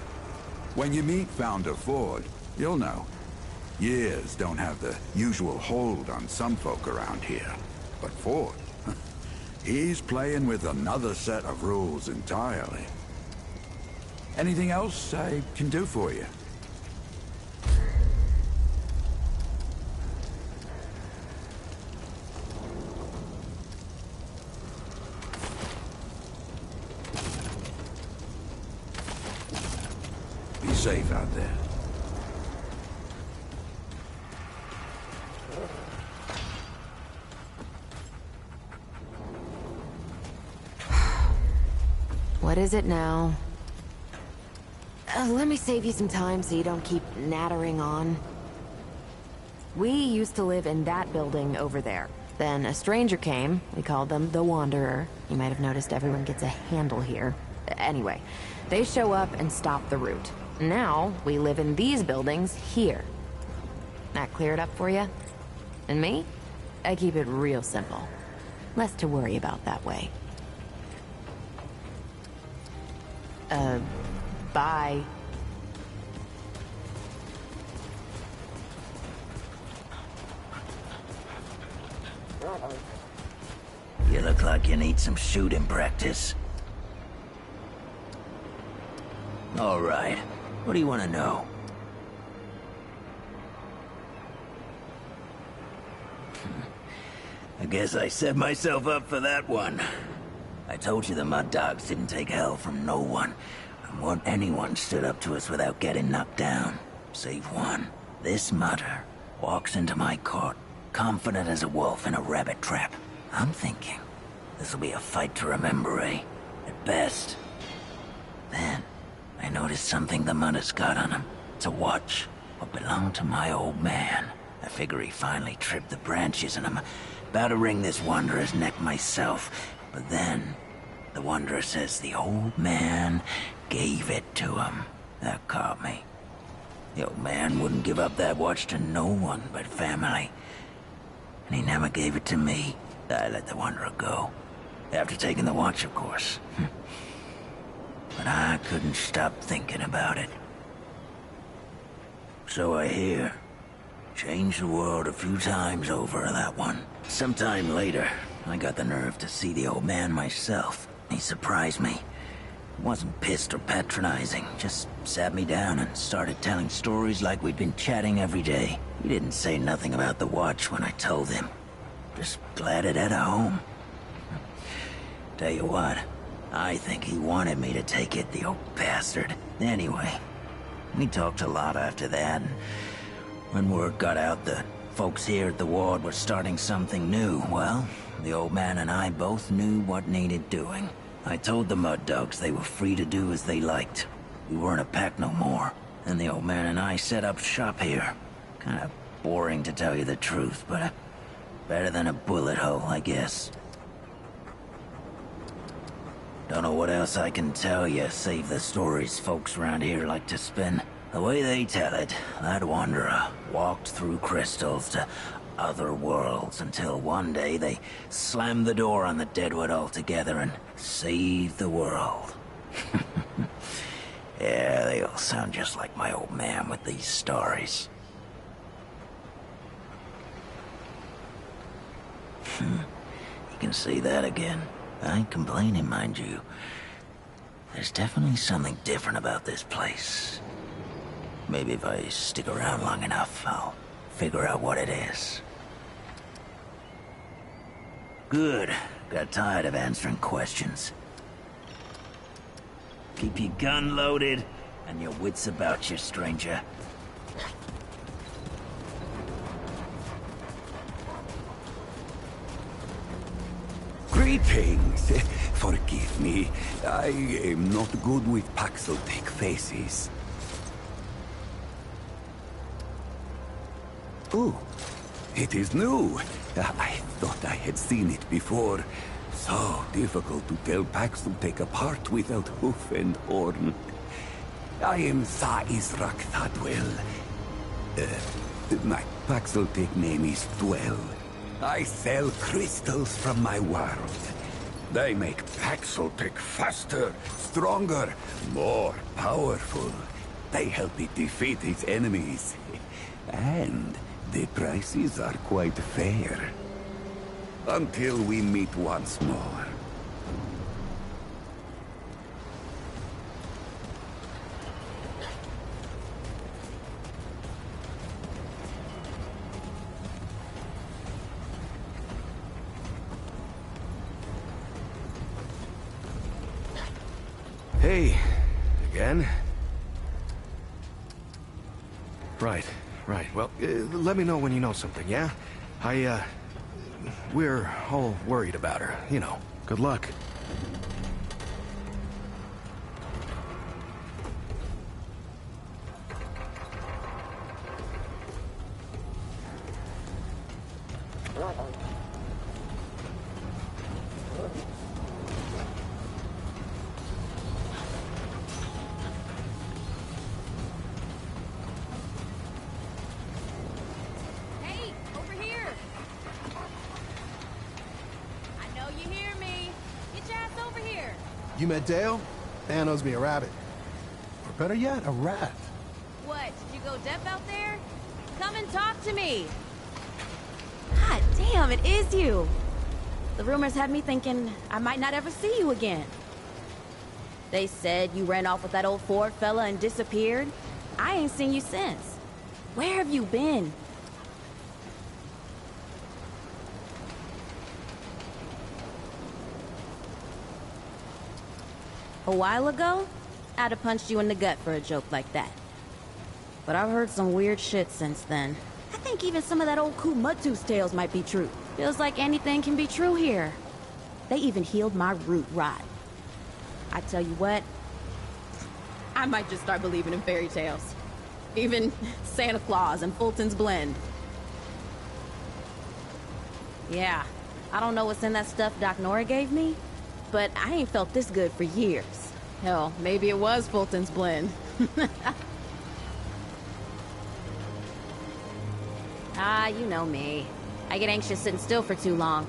When you meet Founder Ford, you'll know. Years don't have the usual hold on some folk around here. But Ford, he's playing with another set of rules entirely. Anything else I can do for you? Be safe out there. What is it now? Let me save you some time so you don't keep nattering on. We used to live in that building over there. Then a stranger came. We called them the Wanderer. You might have noticed everyone gets a handle here. Anyway, they show up and stop the route. Now, we live in these buildings here. That clear it up for you? And me? I keep it real simple. Less to worry about that way. Bye. You look like you need some shooting practice. All right. What do you want to know? I guess I set myself up for that one. I told you the mud dogs didn't take hell from no one. And won't anyone stood up to us without getting knocked down. Save one. This mudder walks into my court, confident as a wolf in a rabbit trap. I'm thinking, this'll be a fight to remember, eh? At best. Then, I noticed something the mudder's got on him. It's a watch. What belonged to my old man. I figure he finally tripped the branches and I'm about to wring this wanderer's neck myself. But then, the wanderer says the old man gave it to him. That caught me. The old man wouldn't give up that watch to no one but family. And he never gave it to me. I let the wanderer go. After taking the watch, of course. But I couldn't stop thinking about it. So I hear. Changed the world a few times over, that one. Sometime later, I got the nerve to see the old man myself. He surprised me. Wasn't pissed or patronizing, just sat me down and started telling stories like we'd been chatting every day. He didn't say nothing about the watch when I told him. Just glad it had a home. Tell you what, I think he wanted me to take it, the old bastard. Anyway, we talked a lot after that, and when word got out that folks here at the ward were starting something new, well, the old man and I both knew what needed doing. I told the mud dogs they were free to do as they liked. We weren't a pack no more, and the old man and I set up shop here. Kinda boring to tell you the truth, but better than a bullet hole, I guess. Don't know what else I can tell you, save the stories folks around here like to spin. The way they tell it, that wanderer walked through crystals to other worlds until one day they slammed the door on the Deadwood altogether and saved the world. Yeah, they all sound just like my old man with these stories. You can see that again. I ain't complaining, mind you. There's definitely something different about this place. Maybe if I stick around long enough, I'll figure out what it is. Good. Got tired of answering questions. Keep your gun loaded and your wits about you, stranger. Greetings. Forgive me. I am not good with Paxel-take faces. Oh, it is new. I thought I had seen it before. So difficult to tell Paxel-take apart without hoof and horn. I am Sa Israk Thadwell. My Paxel-take name is Dwell. I sell crystals from my world. They make Paxel-take faster, stronger, more powerful. They help it defeat its enemies. And the prices are quite fair. Until we meet once more. Hey, again? Right. Well, let me know when you know something, yeah? We're all worried about her, you know. Good luck. Hey, over here! I know you hear me. Get your ass over here. You met Dale? Dan owes me a rabbit. Or better yet, a rat. What, did you go deaf out there? Come and talk to me. God damn, it is you. The rumors had me thinking I might not ever see you again. They said you ran off with that old Ford fella and disappeared. I ain't seen you since. Where have you been? A while ago, I'd have punched you in the gut for a joke like that. But I've heard some weird shit since then. I think even some of that old Kumutsu's tales might be true. Feels like anything can be true here. They even healed my root rot. I tell you what, I might just start believing in fairy tales. Even Santa Claus and Fulton's Blend. Yeah, I don't know what's in that stuff Doc Nora gave me, but I ain't felt this good for years. Hell, maybe it was Fulton's Blend. Ah, you know me. I get anxious sitting still for too long.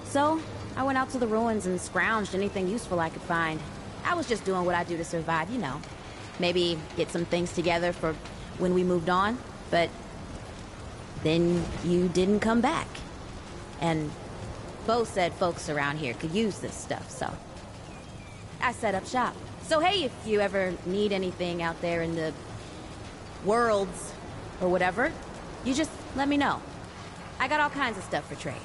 So, I went out to the ruins and scrounged anything useful I could find. I was just doing what I do to survive, you know. Maybe get some things together for when we moved on, but then you didn't come back. And Bo said folks around here could use this stuff, so I set up shop. So hey, if you ever need anything out there in the worlds or whatever, you just let me know. I got all kinds of stuff for trade.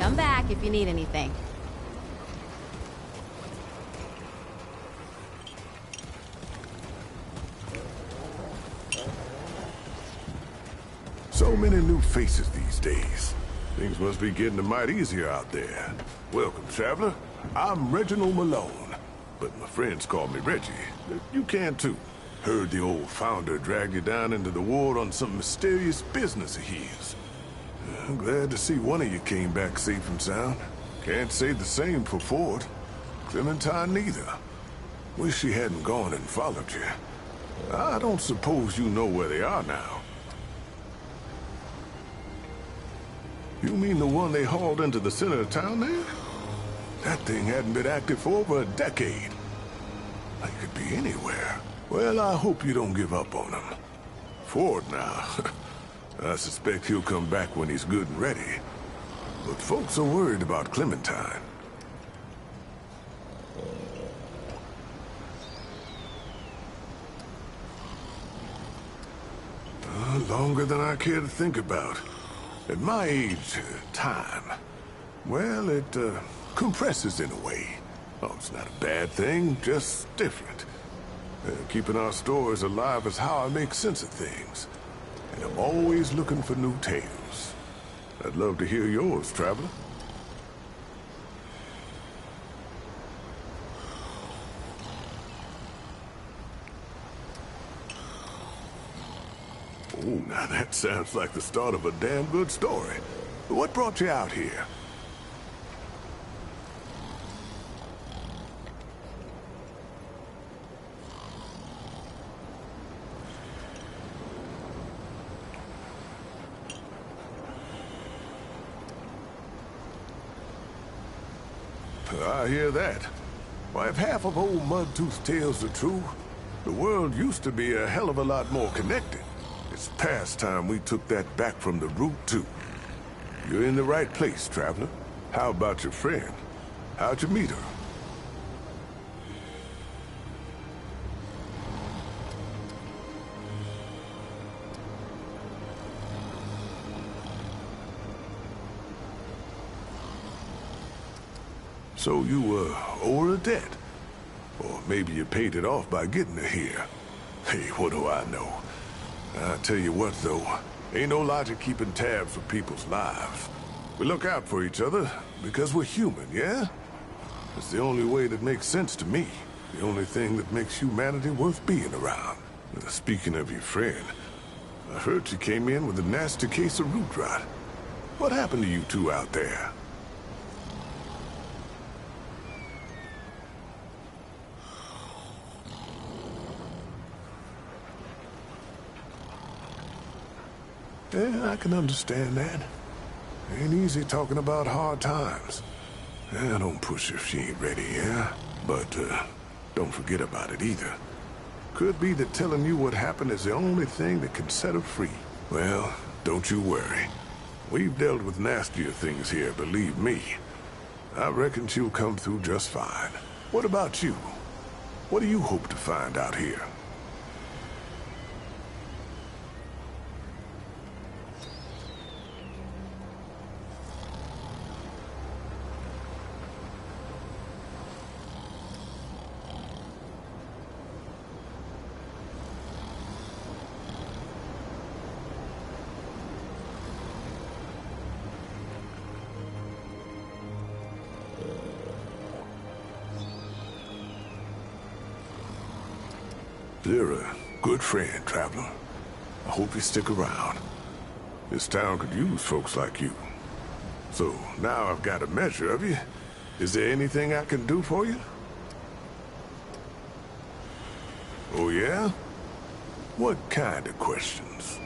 Come back if you need anything. So many new faces these days. Things must be getting a mite easier out there. Welcome, traveler. I'm Reginald Malone, but my friends call me Reggie. You can too. Heard the old founder dragged you down into the ward on some mysterious business of his. I'm glad to see one of you came back safe and sound. Can't say the same for Ford. Clementine neither. Wish she hadn't gone and followed you. I don't suppose you know where they are now. You mean the one they hauled into the center of town there? That thing hadn't been active for over a decade. They could be anywhere. Well, I hope you don't give up on him. Ford now. I suspect he'll come back when he's good and ready. But folks are worried about Clementine. Longer than I care to think about. At my age, time, well, it compresses in a way. Oh, it's not a bad thing, just different. Keeping our stories alive is how I make sense of things. And I'm always looking for new tales. I'd love to hear yours, traveler. Oh, now that sounds like the start of a damn good story. What brought you out here? I hear that. Why, if half of old Mudtooth's tales are true, the world used to be a hell of a lot more connected. It's past time we took that back from the root, too. You're in the right place, traveler. How about your friend? How'd you meet her? So you, owe her a debt? Or maybe you paid it off by getting her here. Hey, what do I know? I tell you what, though, ain't no logic keeping tabs for people's lives. We look out for each other because we're human, yeah? It's the only way that makes sense to me. The only thing that makes humanity worth being around. Speaking of your friend, I heard she came in with a nasty case of root rot. What happened to you two out there? Yeah, I can understand that. Ain't easy talking about hard times. Yeah, don't push if she ain't ready, yeah? But, don't forget about it either. Could be that telling you what happened is the only thing that can set her free. Well, don't you worry. We've dealt with nastier things here, believe me. I reckon she'll come through just fine. What about you? What do you hope to find out here? You're a good friend, traveler. I hope you stick around. This town could use folks like you. So, now I've got a measure of you. Is there anything I can do for you? Oh, yeah? What kind of questions?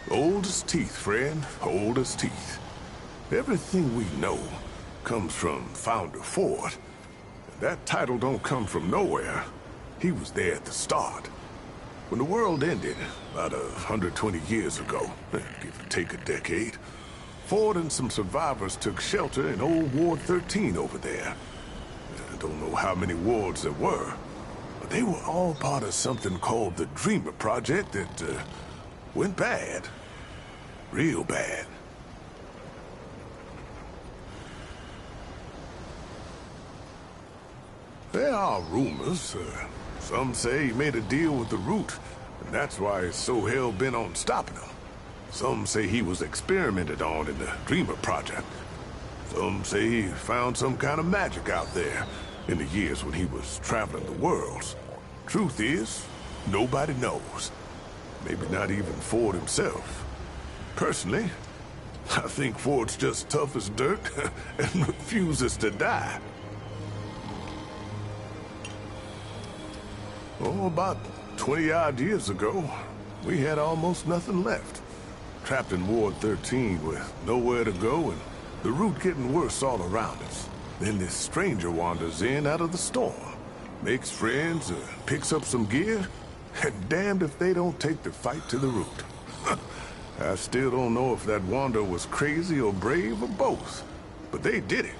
Old as teeth, friend. Old as teeth. Everything we know comes from Founder Ford. That title don't come from nowhere. He was there at the start. When the world ended, about 120 years ago, give or take a decade, Ford and some survivors took shelter in old Ward 13 over there. I don't know how many wards there were, but they were all part of something called the Dreamer Project that went bad. Real bad. There are rumors. Some say he made a deal with the Root, and that's why he's so hell-bent on stopping him. Some say he was experimented on in the Dreamer Project. Some say he found some kind of magic out there in the years when he was traveling the worlds. Truth is, nobody knows. Maybe not even Ford himself. Personally, I think Ford's just tough as dirt and refuses to die. Oh, about 20-odd years ago, we had almost nothing left. Trapped in Ward 13 with nowhere to go and the Root getting worse all around us. Then this stranger wanders in out of the storm, makes friends, picks up some gear, and damned if they don't take the fight to the Root. I still don't know if that wanderer was crazy or brave or both, but they did it.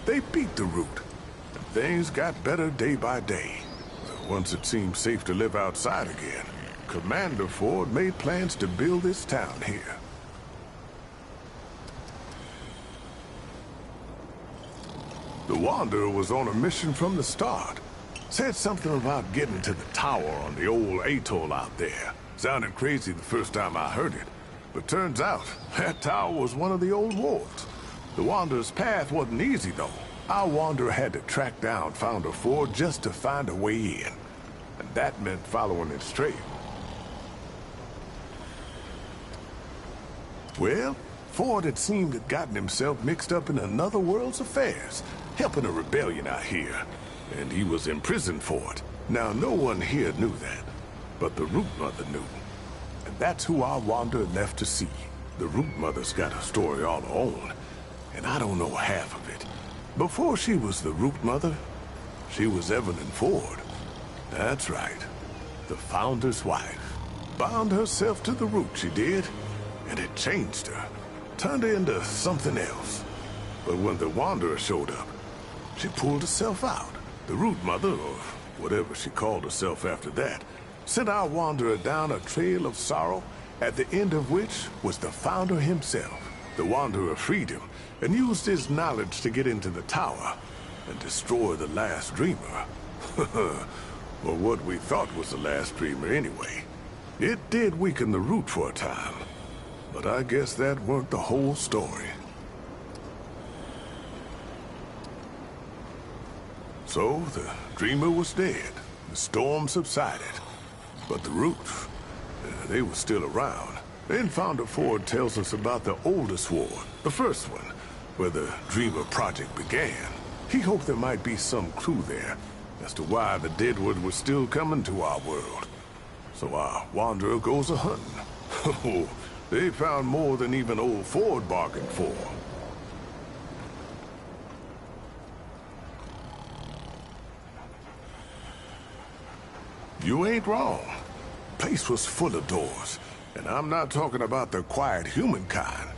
They beat the Root, and things got better day by day. Once it seemed safe to live outside again, Commander Ford made plans to build this town here. The Wanderer was on a mission from the start. Said something about getting to the tower on the old atoll out there. Sounded crazy the first time I heard it, but turns out that tower was one of the old wards. The Wanderer's path wasn't easy, though. Our Wanderer had to track down Founder Ford just to find a way in. And that meant following his trail. Well, Ford had seemed to have gotten himself mixed up in another world's affairs, helping a rebellion out here, and he was imprisoned for it. Now, no one here knew that, but the Root Mother knew. And that's who our Wanderer left to see. The Root Mother's got a story all her own, and I don't know half of it. Before she was the Root Mother, she was Evelyn Ford. That's right. The Founder's wife. Bound herself to the Root, she did, and it changed her. Turned her into something else. But when the Wanderer showed up, she pulled herself out. The Root Mother, or whatever she called herself after that, sent our Wanderer down a trail of sorrow, at the end of which was the Founder himself. The Wanderer freed him and used his knowledge to get into the tower and destroy the last Dreamer. Or what we thought was the last Dreamer anyway. It did weaken the Root for a time, but I guess that weren't the whole story. So, the Dreamer was dead. The storm subsided. But the Root, they were still around. Then Founder Ford tells us about the oldest war, the first one, where the Dreamer Project began. He hoped there might be some clue there as to why the Deadwood was still coming to our world. So our Wanderer goes a-hunting. Oh, they found more than even old Ford bargained for. You ain't wrong. The place was full of doors, and I'm not talking about the quiet humankind.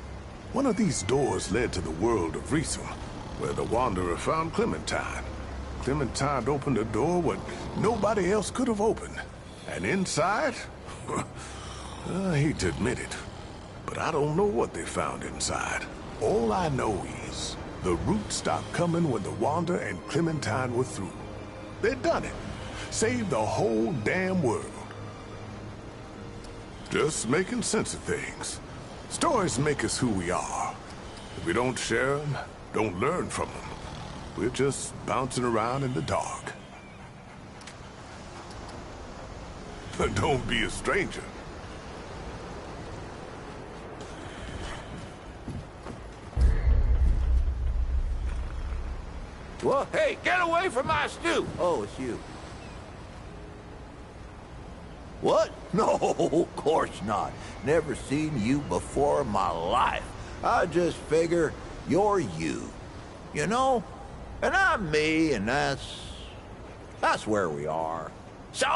One of these doors led to the world of Riesel, where the Wanderer found Clementine. Clementine opened a door what nobody else could have opened. And inside? I hate to admit it, but I don't know what they found inside. All I know is the Root stopped coming when the Wanderer and Clementine were through. They'd done it. Saved the whole damn world. Just making sense of things. Stories make us who we are. If we don't share them, don't learn from them, we're just bouncing around in the dark. Don't be a stranger. Well, hey, get away from my stew! Oh, it's you. What? No, of course not. Never seen you before in my life. I just figure you're you. You know? And I'm me, and that's where we are. So,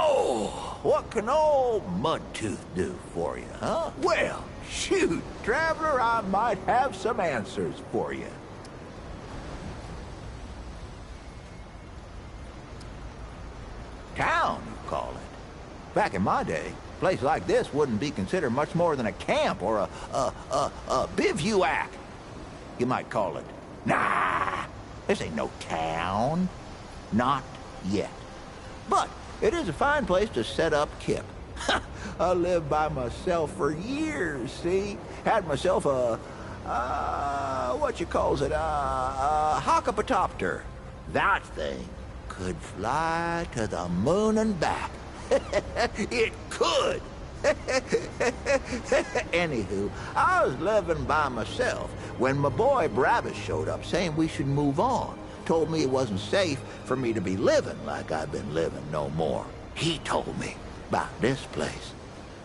what can old Mudtooth do for you, huh? Well, shoot, Traveler, I might have some answers for you. Town, you call it. Back in my day, a place like this wouldn't be considered much more than a camp or a bivouac. You might call it. Nah, this ain't no town. Not yet. But it is a fine place to set up kip. I lived by myself for years, see? Had myself what you calls it, a hockapatopter. That thing could fly to the moon and back. It could. Anywho, I was living by myself when my boy Brabus showed up saying we should move on. Told me it wasn't safe for me to be living like I've been living no more. He told me about this place.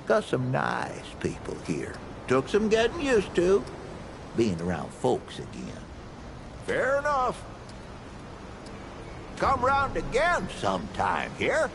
Got some nice people here. Took some getting used to, being around folks again. Fair enough. Come round again sometime here.